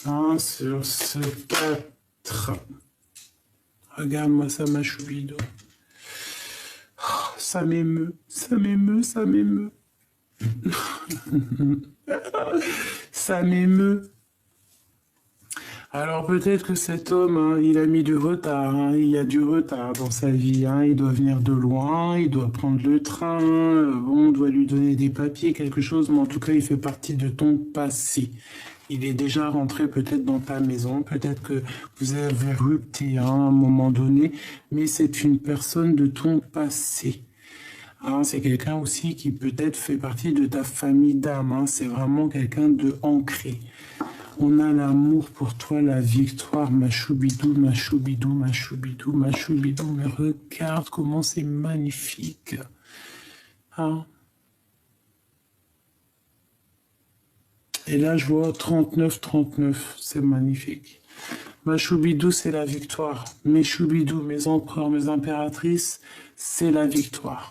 Hein, sur ce 4. Regarde-moi ça, ma choubido. Oh, ça m'émeut, ça m'émeut, ça m'émeut. Ça m'émeut. Alors peut-être que cet homme, hein, il a mis du retard, hein, il y a du retard dans sa vie, hein, il doit venir de loin, il doit prendre le train, bon, on doit lui donner des papiers, quelque chose, mais en tout cas, il fait partie de ton passé. Il est déjà rentré peut-être dans ta maison, peut-être que vous avez rupté hein, à un moment donné, mais c'est une personne de ton passé. Hein, c'est quelqu'un aussi qui peut-être fait partie de ta famille d'âme, hein, c'est vraiment quelqu'un de ancré. On a l'amour pour toi, la victoire, ma choubidou, ma choubidou, ma choubidou, ma choubidou. Mais regarde comment c'est magnifique. Hein? Et là, je vois 39, c'est magnifique. Ma choubidou, c'est la victoire. Mes choubidous, mes empereurs, mes impératrices, c'est la victoire.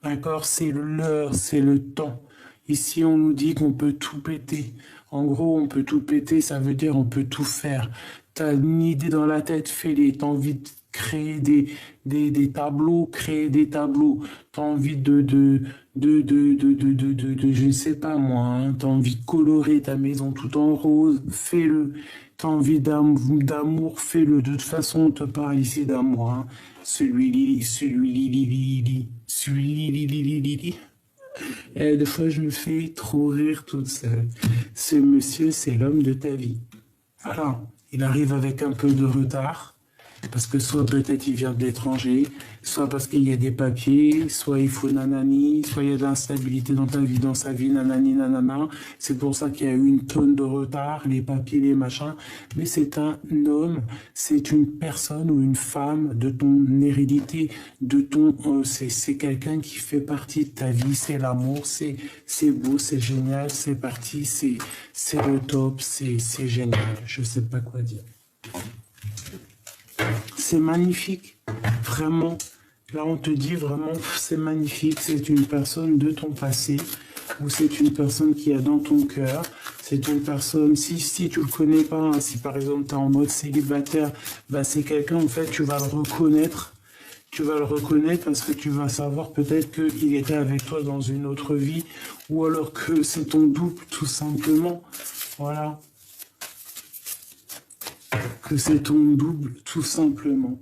D'accord? C'est l'heure, c'est le temps. Ici, on nous dit qu'on peut tout péter. En gros, on peut tout péter, ça veut dire on peut tout faire. T'as une idée dans la tête, fais-les. T'as envie de créer des tableaux, créer des tableaux. T'as envie je ne sais pas moi, hein. T'as envie de colorer ta maison tout en rose, fais-le. T'as envie d'amour, fais-le. De toute façon, on te parle ici d'amour, hein. Celui-li. Et des fois, je me fais trop rire toute seule. Ce monsieur, c'est l'homme de ta vie. Alors, il arrive avec un peu de retard, parce que soit peut-être il vient de l'étranger, soit parce qu'il y a des papiers, soit il faut nanani, soit il y a de l'instabilité dans ta vie, dans sa vie, nanani, nanana. C'est pour ça qu'il y a eu une tonne de retard, les papiers, les machins. Mais c'est un homme, c'est une personne ou une femme de ton hérédité, de ton, c'est quelqu'un qui fait partie de ta vie, c'est l'amour, c'est beau, c'est génial, c'est parti, c'est le top, c'est génial. Je sais pas quoi dire. C'est magnifique, vraiment. Là, on te dit vraiment, c'est magnifique. C'est une personne de ton passé, ou c'est une personne qui est dans ton cœur. C'est une personne, si tu le connais pas, hein, si par exemple tu es en mode célibataire, bah, c'est quelqu'un, en fait, tu vas le reconnaître. Tu vas le reconnaître parce que tu vas savoir peut-être qu'il était avec toi dans une autre vie, ou alors que c'est ton double, tout simplement. Voilà. Que c'est ton double, tout simplement.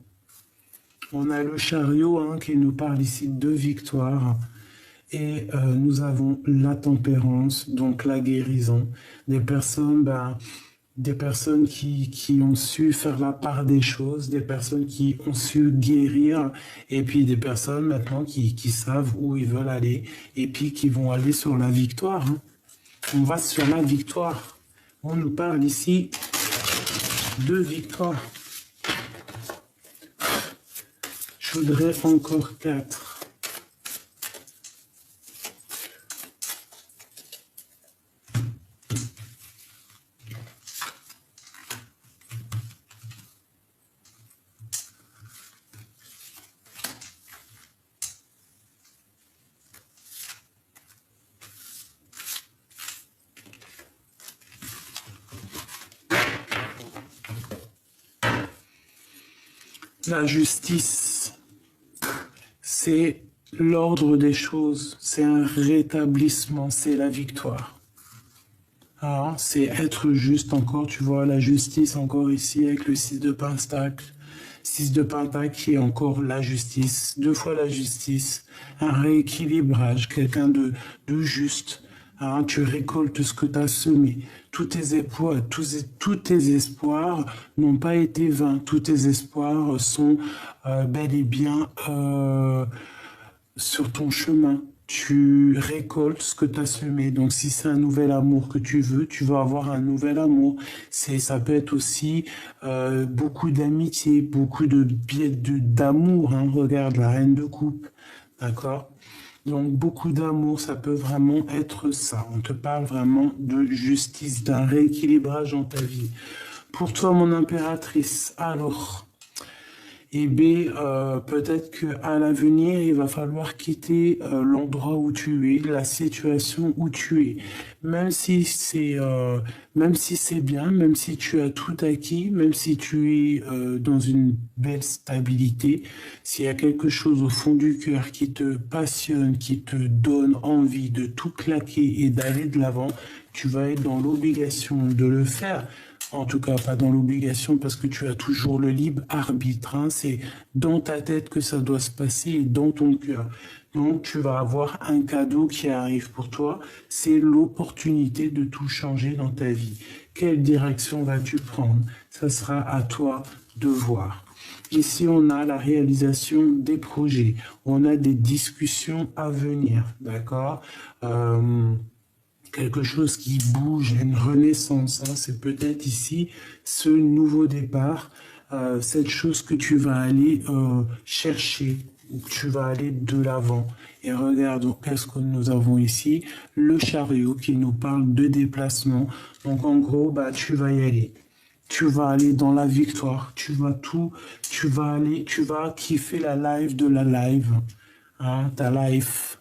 On a le chariot hein, qui nous parle ici de victoire. Et nous avons la tempérance, donc la guérison. Des personnes qui ont su faire la part des choses, des personnes qui ont su guérir, et puis des personnes maintenant qui savent où ils veulent aller, et puis qui vont aller sur la victoire. Hein. On va sur la victoire. On nous parle ici de victoire. Je voudrais encore 4. La justice, c'est l'ordre des choses, c'est un rétablissement, c'est la victoire. Ah, c'est être juste encore, tu vois, la justice encore ici avec le 6 de pentacle. 6 de pentacle qui est encore la justice, 2 fois la justice, un rééquilibrage, quelqu'un de juste. Hein, tu récoltes ce que tu as semé. Tous tes espoirs n'ont pas été vains. Tous tes espoirs sont bel et bien sur ton chemin. tu récoltes ce que tu as semé. Donc, si c'est un nouvel amour que tu veux, tu vas avoir un nouvel amour. Ça peut être aussi beaucoup d'amitié, beaucoup d'amour. Hein. Regarde la reine de coupe, d'accord? Donc, beaucoup d'amour, ça peut vraiment être ça. On te parle vraiment de justice, d'un rééquilibrage dans ta vie. Pour toi, mon impératrice, alors... Eh bien, peut-être qu'à l'avenir, il va falloir quitter l'endroit où tu es, la situation où tu es. Même si même si c'est bien, même si tu as tout acquis, même si tu es dans une belle stabilité, s'il y a quelque chose au fond du cœur qui te passionne, qui te donne envie de tout claquer et d'aller de l'avant, tu vas être dans l'obligation de le faire. En tout cas, pas dans l'obligation parce que tu as toujours le libre arbitre. Hein. C'est dans ta tête que ça doit se passer et dans ton cœur. Donc, tu vas avoir un cadeau qui arrive pour toi. C'est l'opportunité de tout changer dans ta vie. Quelle direction vas-tu prendre? Ça sera à toi de voir. Ici, on a la réalisation des projets. On a des discussions à venir. D'accord? Quelque chose qui bouge, une renaissance. Hein. C'est peut-être ici ce nouveau départ, cette chose que tu vas aller chercher, que tu vas aller de l'avant. Et regarde, qu'est-ce que nous avons ici? Le chariot qui nous parle de déplacement. Donc en gros, bah, tu vas y aller. Tu vas aller dans la victoire. Tu vas kiffer la live de la live. Hein, ta life.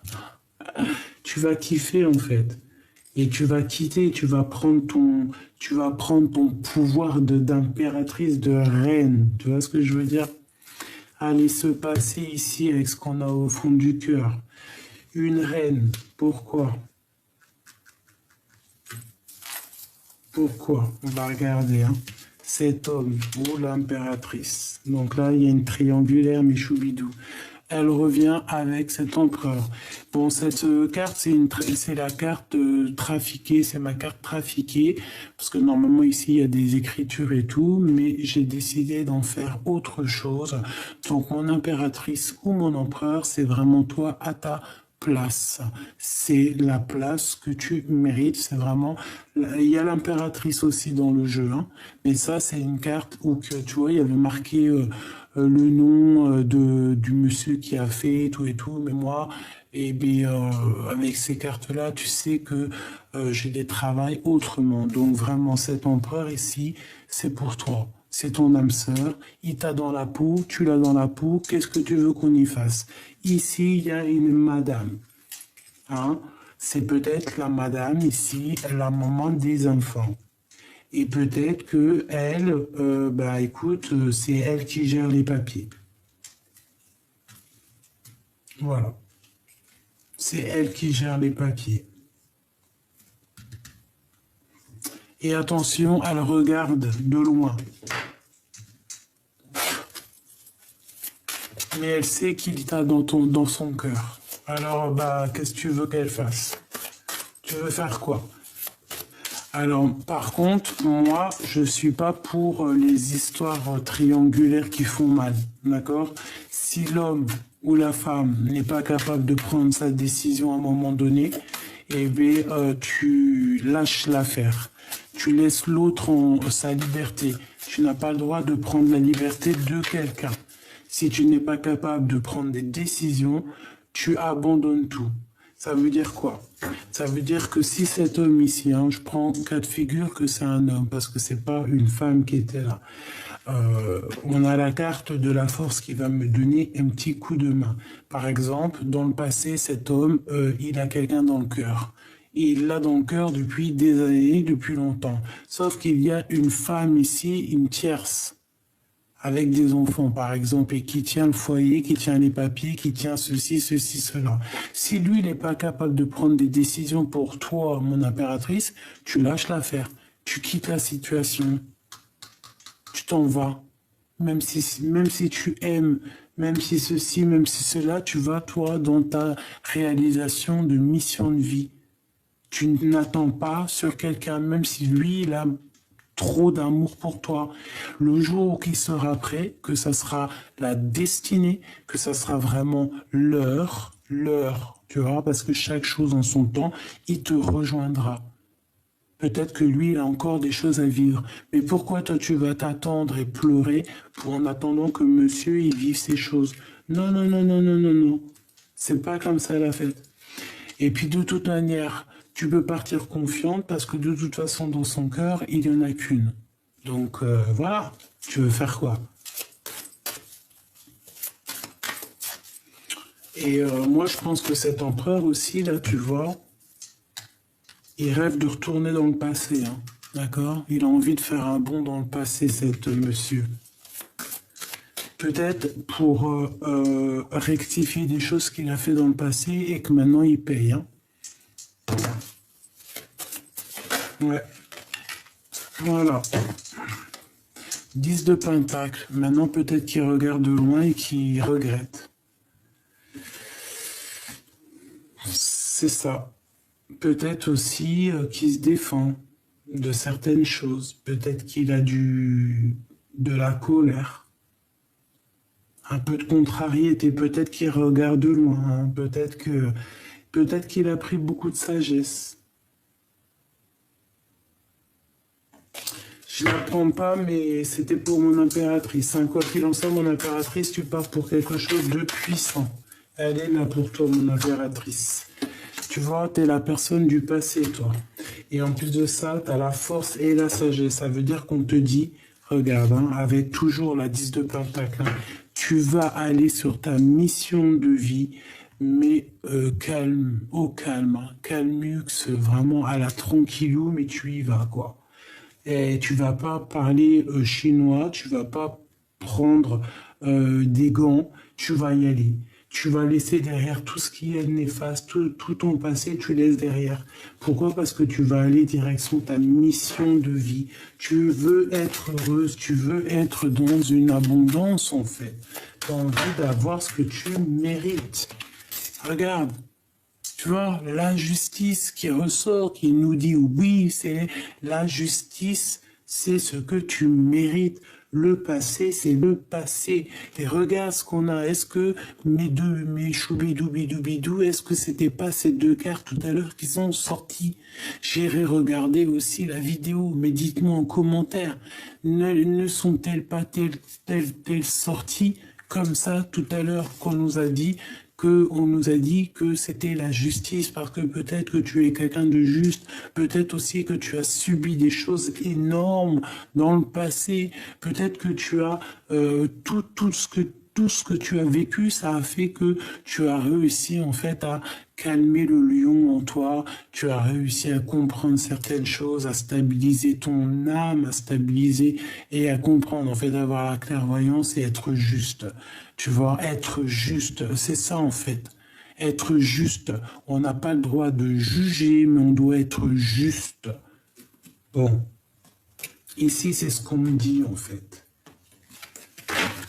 Tu vas kiffer en fait. Et tu vas quitter, tu vas prendre ton pouvoir d'impératrice, de reine. Tu vois ce que je veux dire? Allez se passer ici avec ce qu'on a au fond du cœur. Une reine. Pourquoi? Pourquoi? On va regarder. Hein. Cet homme ou l'impératrice. Donc là, il y a une triangulaire Michoubidou. Elle revient avec cet empereur. Bon, cette carte, c'est la carte trafiquée, c'est ma carte trafiquée, parce que normalement ici, il y a des écritures et tout, mais j'ai décidé d'en faire autre chose. Donc, mon impératrice ou mon empereur, c'est vraiment toi à ta place. C'est la place que tu mérites. C'est vraiment... Il y a l'impératrice aussi dans le jeu, hein, mais ça, c'est une carte où, tu vois, il y avait marqué... le nom du monsieur qui a fait tout et tout, mais moi, et bien, avec ces cartes-là, tu sais que j'ai des travails autrement. Donc vraiment, cet empereur ici, c'est pour toi. C'est ton âme sœur, il t'a dans la peau, tu l'as dans la peau, qu'est-ce que tu veux qu'on y fasse? Ici, il y a une madame. Hein? C'est peut-être la madame ici, la maman des enfants. Et peut-être que elle, bah écoute, c'est elle qui gère les papiers. Voilà. C'est elle qui gère les papiers. Et attention, elle regarde de loin. Mais elle sait qu'il t'a dans son cœur. Alors, bah, qu'est-ce que tu veux qu'elle fasse? Tu veux faire quoi? Alors, par contre, moi, je suis pas pour les histoires triangulaires qui font mal, d'accord? Si l'homme ou la femme n'est pas capable de prendre sa décision à un moment donné, eh bien, tu lâches l'affaire. Tu laisses l'autre en sa liberté. Tu n'as pas le droit de prendre la liberté de quelqu'un. Si tu n'es pas capable de prendre des décisions, tu abandonnes tout. Ça veut dire quoi? Ça veut dire que si cet homme ici, hein, je prends cas de figure que c'est un homme, parce que c'est pas une femme qui était là. On a la carte de la force qui va me donner un petit coup de main. Par exemple, dans le passé, cet homme, il a quelqu'un dans le cœur. Il l'a dans le cœur depuis des années, depuis longtemps. Sauf qu'il y a une femme ici, une tierce, avec des enfants, par exemple, et qui tient le foyer, qui tient les papiers, qui tient ceci, cela. Si lui, n'est pas capable de prendre des décisions pour toi, mon impératrice, tu lâches l'affaire. Tu quittes la situation. Tu t'en vas. Même si tu aimes, même si ceci, même si cela, tu vas, toi, dans ta réalisation de mission de vie. Tu n'attends pas sur quelqu'un, même si lui, il a trop d'amour pour toi. Le jour qui sera prêt, que ça sera la destinée, que ça sera vraiment l'heure, l'heure, tu vois, parce que chaque chose en son temps, il te rejoindra. Peut-être que lui, il a encore des choses à vivre. Mais pourquoi toi, tu vas t'attendre et pleurer pour en attendant que monsieur, il vive ces choses? Non, non, non, non, non, non, non. C'est pas comme ça la fête. Et puis de toute manière, tu peux partir confiante parce que de toute façon, dans son cœur, il n'y en a qu'une. Donc voilà, tu veux faire quoi? Et moi, je pense que cet empereur aussi, là, tu vois, il rêve de retourner dans le passé, hein, d'accord? Il a envie de faire un bond dans le passé, cet monsieur. Peut-être pour rectifier des choses qu'il a fait dans le passé et que maintenant il paye, hein. Ouais, voilà. 10 de pentacle. Maintenant, peut-être qu'il regarde de loin et qu'il regrette. C'est ça. Peut-être aussi qu'il se défend de certaines choses. Peut-être qu'il a de la colère. Un peu de contrariété. Peut-être qu'il regarde de loin. Hein. Peut-être qu'il a pris beaucoup de sagesse. Je ne la prends pas, mais c'était pour mon impératrice. Hein. Quoi qu'il en soit, mon impératrice, tu pars pour quelque chose de puissant. Elle est là pour toi, mon impératrice. Tu vois, tu es la personne du passé, toi. Et en plus de ça, tu as la force et la sagesse. Ça veut dire qu'on te dit, regarde, hein, avec toujours la 10 de pentacle, hein, tu vas aller sur ta mission de vie, mais calme, au calme, hein, calmux, vraiment à la tranquillou, mais tu y vas, quoi. Et tu vas pas parler chinois, tu vas pas prendre des gants, tu vas y aller. Tu vas laisser derrière tout ce qui est néfaste, tout ton passé, tu laisses derrière. Pourquoi? Parce que tu vas aller direction ta mission de vie. Tu veux être heureuse, tu veux être dans une abondance en fait. Tu as envie d'avoir ce que tu mérites. Regarde, tu vois, la justice qui ressort, qui nous dit oui, c'est la justice, c'est ce que tu mérites. Le passé, c'est le passé. Et regarde ce qu'on a. Est-ce que mes choubidoubidou, est-ce que c'était pas ces deux cartes tout à l'heure qui sont sorties? J'irai regarder aussi la vidéo, mais dites-moi en commentaire. Ne sont-elles pas telles sorties comme ça tout à l'heure qu'on nous a dit on nous a dit que c'était la justice parce que peut-être que tu es quelqu'un de juste, peut-être aussi que tu as subi des choses énormes dans le passé, peut-être que tu as tout ce que tu as vécu, ça a fait que tu as réussi en fait à calmer le lion en toi, tu as réussi à comprendre certaines choses, à stabiliser ton âme, à stabiliser et à comprendre en fait, avoir la clairvoyance et être juste. Tu vois, être juste, c'est ça en fait. Être juste, on n'a pas le droit de juger, mais on doit être juste. Bon, ici c'est ce qu'on me dit en fait.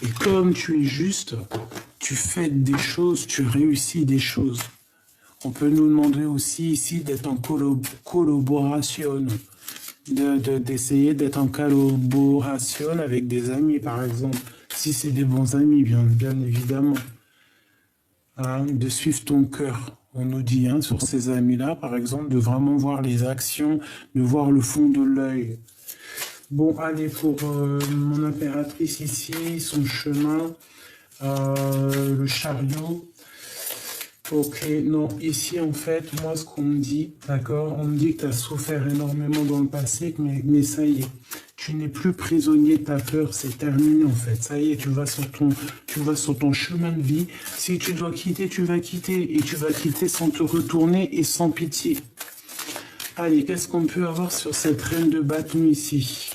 Et comme tu es juste, tu fais des choses, tu réussis des choses. On peut nous demander aussi ici d'être en collaboration, d'essayer d'être en collaboration avec des amis, par exemple. Si c'est des bons amis, bien évidemment. Hein, de suivre ton cœur. On nous dit hein, sur ces amis-là, par exemple, de vraiment voir les actions, de voir le fond de l'œil. Bon, allez, pour mon impératrice ici, son chemin, le chariot. Ok, non, ici, en fait, moi, ce qu'on me dit, d'accord, on me dit que tu as souffert énormément dans le passé, mais ça y est, tu n'es plus prisonnier de ta peur, c'est terminé, en fait. Ça y est, tu vas sur ton chemin de vie. Si tu dois quitter, tu vas quitter, et tu vas quitter sans te retourner et sans pitié. Allez, qu'est-ce qu'on peut avoir sur cette reine de bâton ici?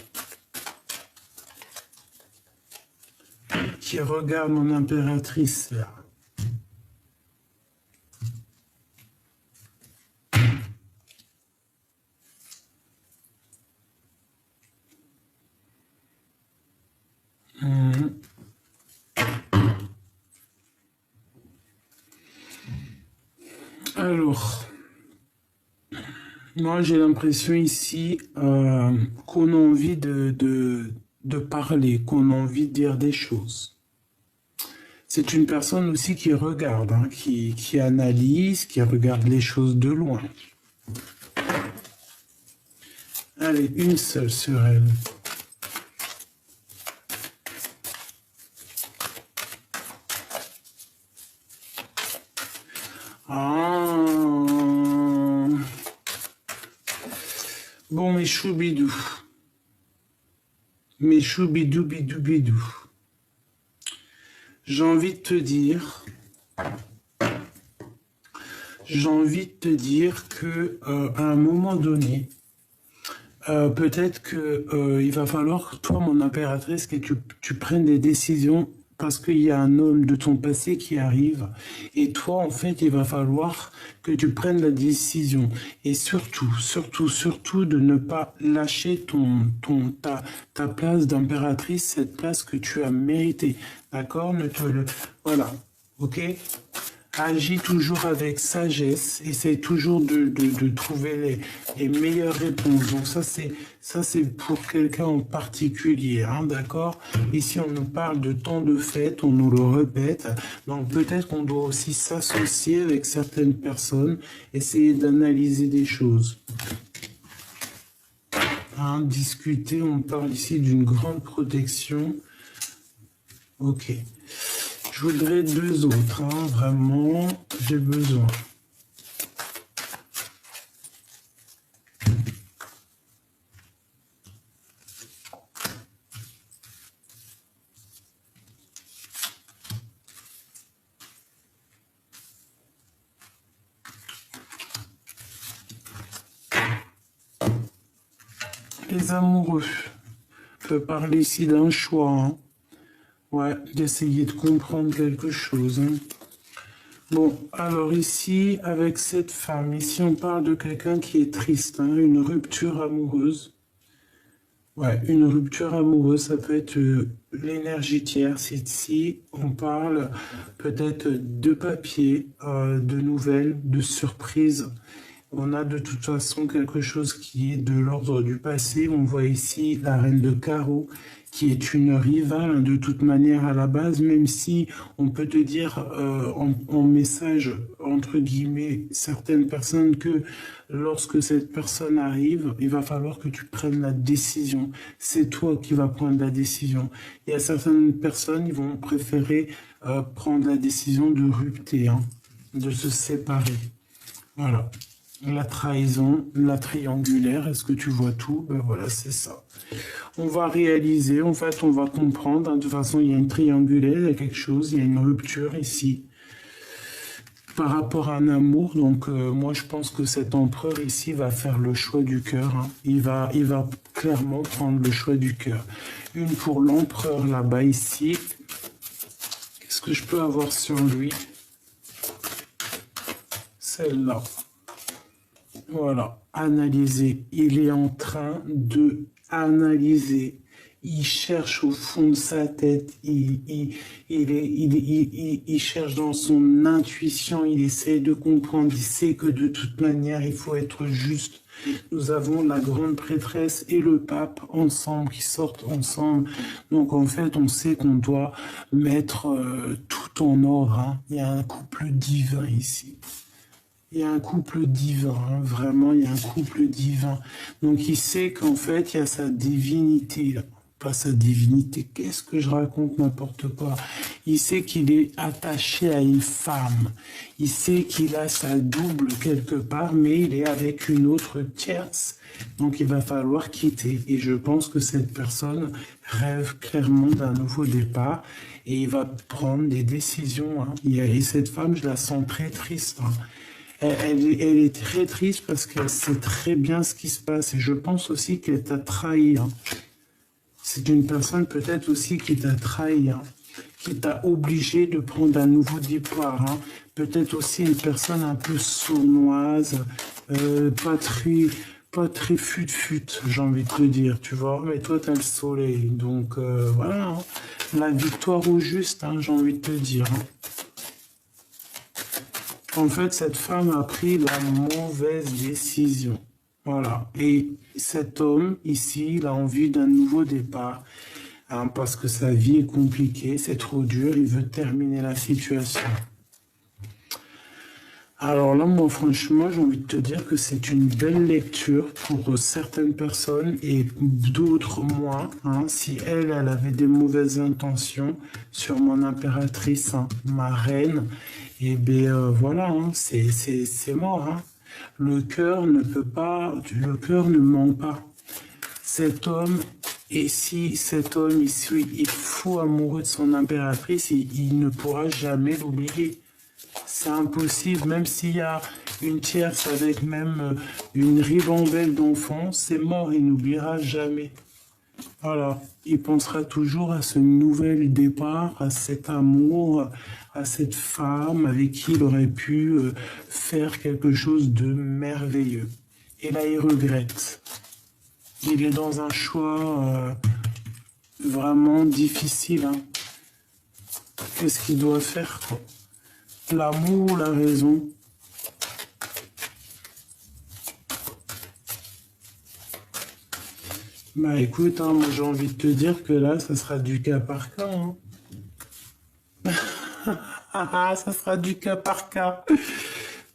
Qui regarde mon impératrice là. Alors, moi j'ai l'impression ici qu'on a envie de parler, qu'on a envie de dire des choses. C'est une personne aussi qui regarde, hein, qui analyse, qui regarde les choses de loin. Allez, une seule sur elle. Ah. Bon, mes choubidous. Mes choubidou bidou bidou. J'ai envie de te dire que à un moment donné, peut-être que il va falloir, toi, mon impératrice, que tu prennes des décisions parce qu'il y a un homme de ton passé qui arrive. Et toi, en fait, il va falloir que tu prennes la décision. Et surtout, de ne pas lâcher ta place d'impératrice, cette place que tu as méritée. D'accord? Voilà. Ok? Agis toujours avec sagesse, essaie toujours de trouver les meilleures réponses. Donc ça c'est pour quelqu'un en particulier, hein, d'accord? Ici on nous parle de temps de fête, on nous le répète. Donc peut-être qu'on doit aussi s'associer avec certaines personnes, essayer d'analyser des choses. Hein, discuter, on parle ici d'une grande protection. Ok. Je voudrais deux autres, hein, vraiment, j'ai besoin. Les amoureux, on peut parler ici d'un choix, hein. Ouais, d'essayer de comprendre quelque chose. Hein. Bon, alors ici, avec cette femme, ici on parle de quelqu'un qui est triste, hein, une rupture amoureuse. Ouais, une rupture amoureuse, ça peut être l'énergie tierce. Ici, on parle peut-être de papier, de nouvelles, de surprises. On a de toute façon quelque chose qui est de l'ordre du passé. On voit ici la reine de carreau qui est une rivale de toute manière à la base, même si on peut te dire en message, entre guillemets, certaines personnes que lorsque cette personne arrive, il va falloir que tu prennes la décision. C'est toi qui vas prendre la décision. Il y a certaines personnes qui vont préférer prendre la décision de rupter, hein, de se séparer. Voilà. La trahison, la triangulaire, est-ce que tu vois tout? Ben voilà, c'est ça. On va réaliser, en fait, on va comprendre. Hein, de toute façon, il y a une triangulaire, il y a quelque chose, il y a une rupture ici. Par rapport à un amour, donc moi je pense que cet empereur ici va faire le choix du cœur. Hein. Il va clairement prendre le choix du cœur. Une pour l'empereur là-bas ici. Qu'est-ce que je peux avoir sur lui? Celle-là. Voilà, analyser. Il est en train de analyser. Il cherche au fond de sa tête. Il cherche dans son intuition. Il essaie de comprendre. Il sait que de toute manière, il faut être juste. Nous avons la grande prêtresse et le pape ensemble, qui sortent ensemble. Donc en fait, on sait qu'on doit mettre tout en ordre. Hein. Il y a un couple divin ici. Il y a un couple divin, hein, vraiment, il y a un couple divin. Donc il sait qu'en fait, il y a sa divinité, là. Pas sa divinité, qu'est-ce que je raconte, n'importe quoi. Il sait qu'il est attaché à une femme. Il sait qu'il a sa double quelque part, mais il est avec une autre tierce. Donc il va falloir quitter. Et je pense que cette personne rêve clairement d'un nouveau départ. Et il va prendre des décisions. Hein. Et cette femme, je la sens très triste. Hein. Elle est très triste parce qu'elle sait très bien ce qui se passe. Et je pense aussi qu'elle t'a trahi. Hein. C'est une personne peut-être aussi qui t'a trahi, hein, qui t'a obligé de prendre un nouveau départ. Hein. Peut-être aussi une personne un peu sournoise, pas très fut-fut, j'ai envie de te dire, tu vois. Mais toi, t'as le soleil. Donc voilà, hein. La victoire au juste, hein, j'ai envie de te dire. Hein. En fait, cette femme a pris la mauvaise décision. Voilà. Et cet homme, ici, il a envie d'un nouveau départ. hein, parce que sa vie est compliquée, c'est trop dur, il veut terminer la situation. Alors là, moi, franchement, j'ai envie de te dire que c'est une belle lecture pour certaines personnes et d'autres moins. Hein. Si elle avait des mauvaises intentions sur mon impératrice, hein, ma reine, et bien voilà, hein, c'est mort. Hein. Le cœur ne peut pas, le cœur ne ment pas. Cet homme, et si cet homme il est fou amoureux de son impératrice, il ne pourra jamais l'oublier. C'est impossible, même s'il y a une tierce avec même une ribambelle d'enfants, c'est mort, il n'oubliera jamais. Voilà, il pensera toujours à ce nouvel départ, à cet amour, à cette femme avec qui il aurait pu faire quelque chose de merveilleux. Et là, il regrette. Il est dans un choix vraiment difficile. Hein. Qu'est-ce qu'il doit faire, quoi? L'amour ou la raison? Bah écoute, hein, moi j'ai envie de te dire que là, ça sera du cas par cas. Hein. Ça sera du cas par cas.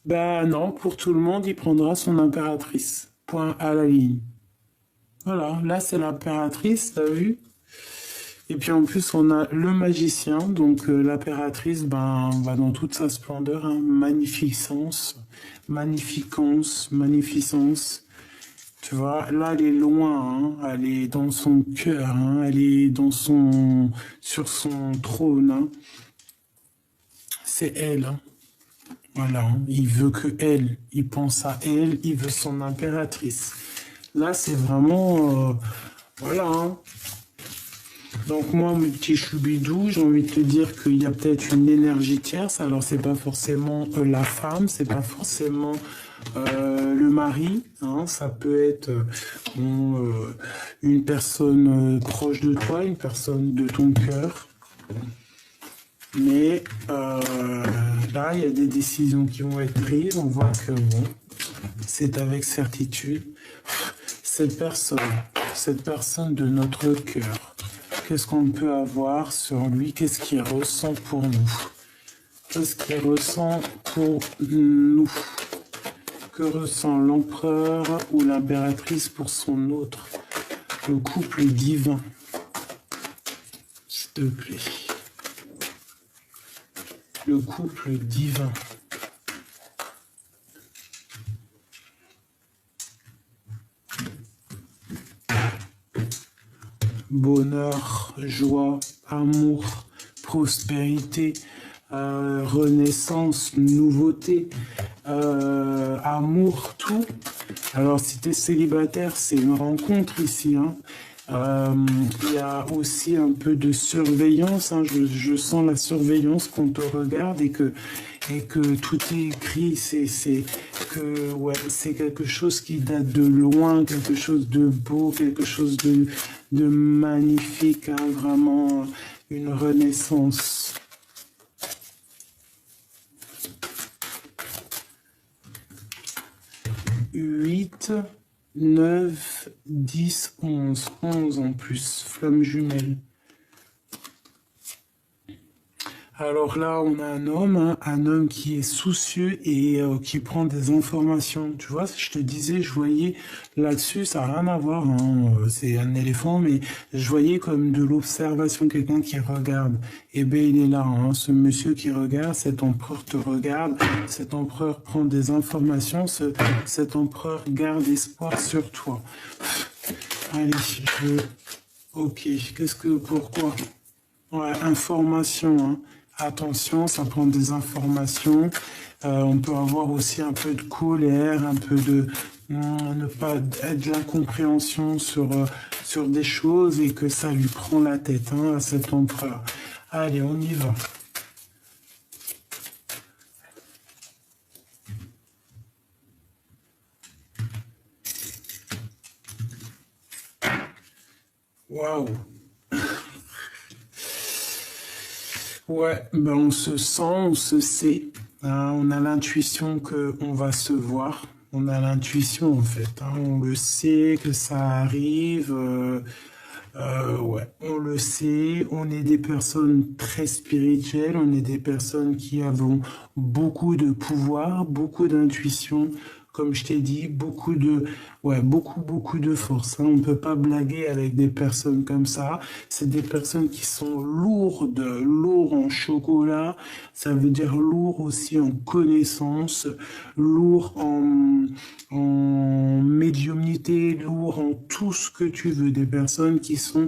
Bah non, pour tout le monde, il prendra son impératrice. Point à la ligne. Voilà, là c'est l'impératrice, t'as vu? Et puis en plus, on a le magicien, donc l'impératrice, ben, va dans toute sa splendeur, hein, magnificence, magnificence, magnificence. Tu vois, là, elle est loin, hein, elle est dans son cœur, hein, elle est sur son trône. Hein. C'est elle. Hein. Voilà, hein, il veut que elle, il pense à elle, il veut son impératrice. Là, c'est vraiment, voilà. Hein. Donc moi, mon petit choubidou, j'ai envie de te dire qu'il y a peut-être une énergie tierce. Alors c'est pas forcément la femme, c'est pas forcément le mari. Hein, ça peut être une personne proche de toi, une personne de ton cœur. Mais là, il y a des décisions qui vont être prises. On voit que bon, c'est avec certitude. Cette personne de notre cœur. Qu'est-ce qu'on peut avoir sur lui? Qu'est-ce qu'il ressent pour nous? Qu'est-ce qu'il ressent pour nous? Que ressent l'empereur ou l'impératrice pour son autre? Le couple divin. S'il te plaît. Le couple divin. Bonheur, joie, amour, prospérité, renaissance, nouveauté, amour, tout. Alors si tu es célibataire, c'est une rencontre ici. Hein. Il y a aussi un peu de surveillance. Hein. Je sens la surveillance qu'on te regarde et que tout est écrit. C'est quelque chose qui date de loin, quelque chose de beau, quelque chose de magnifique, hein, vraiment une renaissance. Huit, 9, 10, 11. 11 en plus, flamme jumelle. Alors là, on a un homme qui est soucieux et qui prend des informations. Tu vois, je te disais, je voyais là-dessus, ça n'a rien à voir. Hein, c'est un éléphant, mais je voyais comme de l'observation, quelqu'un qui regarde. Eh bien, il est là, hein, ce monsieur qui regarde, cet empereur te regarde, cet empereur prend des informations, cet empereur garde espoir sur toi. Allez, Ok, pourquoi? Ouais, information, hein. Attention, ça prend des informations. On peut avoir aussi un peu de colère, un peu de ne pas être de l'incompréhension sur des choses et que ça lui prend la tête, hein, à cet empereur. Allez, on y va. Waouh! Ouais, ben on se sent, on se sait, hein, on a l'intuition qu'on va se voir, on a l'intuition en fait, hein, on le sait que ça arrive, Ouais, on le sait, on est des personnes très spirituelles, on est des personnes qui avons beaucoup de pouvoir, beaucoup d'intuition, comme je t'ai dit, ouais, beaucoup de force, hein. On peut pas blaguer avec des personnes comme ça. C'est des personnes qui sont lourdes en chocolat. Ça veut dire lourd aussi en connaissances, lourd en médiumnité, lourd en tout ce que tu veux. Des personnes qui sont,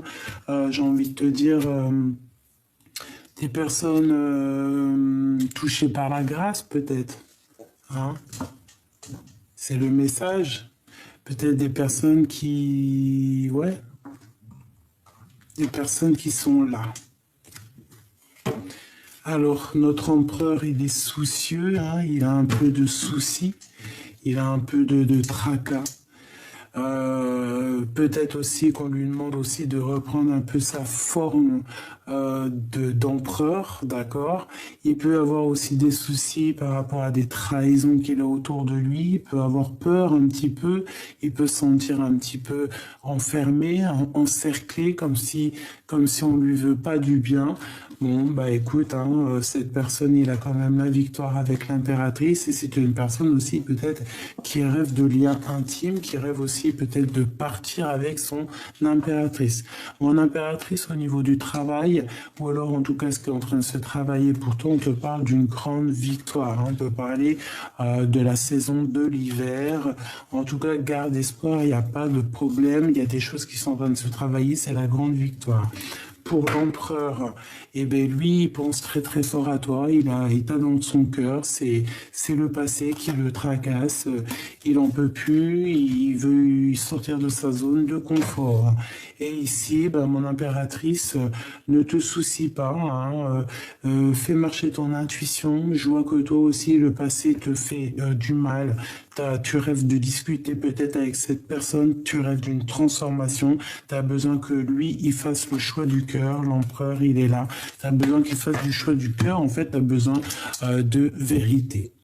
j'ai envie de te dire, des personnes touchées par la grâce, peut-être. Hein. C'est le message. Peut-être des personnes qui, ouais, des personnes qui sont là. Alors, notre empereur, il est soucieux, hein, il a un peu de soucis, il a un peu de tracas. Peut-être aussi qu'on lui demande aussi de reprendre un peu sa forme d'empereur, d'accord? Il peut avoir aussi des soucis par rapport à des trahisons qu'il a autour de lui, il peut avoir peur un petit peu, il peut se sentir un petit peu enfermé, encerclé, comme si on lui veut pas du bien. Bon, bah écoute, hein, cette personne, il a quand même la victoire avec l'impératrice et c'est une personne aussi peut-être qui rêve de liens intimes, qui rêve aussi peut-être de partir avec son impératrice. Mon impératrice au niveau du travail, ou alors en tout cas ce qui est en train de se travailler pour toi, on te parle d'une grande victoire, hein. On peut parler de la saison de l'hiver. En tout cas, garde espoir, il n'y a pas de problème, il y a des choses qui sont en train de se travailler, c'est la grande victoire. Pour l'empereur, eh ben lui, il pense très très fort à toi. Il t'a dans son cœur. C'est le passé qui le tracasse. Il en peut plus. Il veut sortir de sa zone de confort. Et ici, ben, mon impératrice, ne te soucie pas, hein, fais marcher ton intuition. Je vois que toi aussi, le passé te fait du mal. Tu rêves de discuter peut-être avec cette personne, tu rêves d'une transformation, tu as besoin que lui, il fasse le choix du cœur, l'empereur, il est là, tu as besoin qu'il fasse du choix du cœur, en fait, tu as besoin de vérité.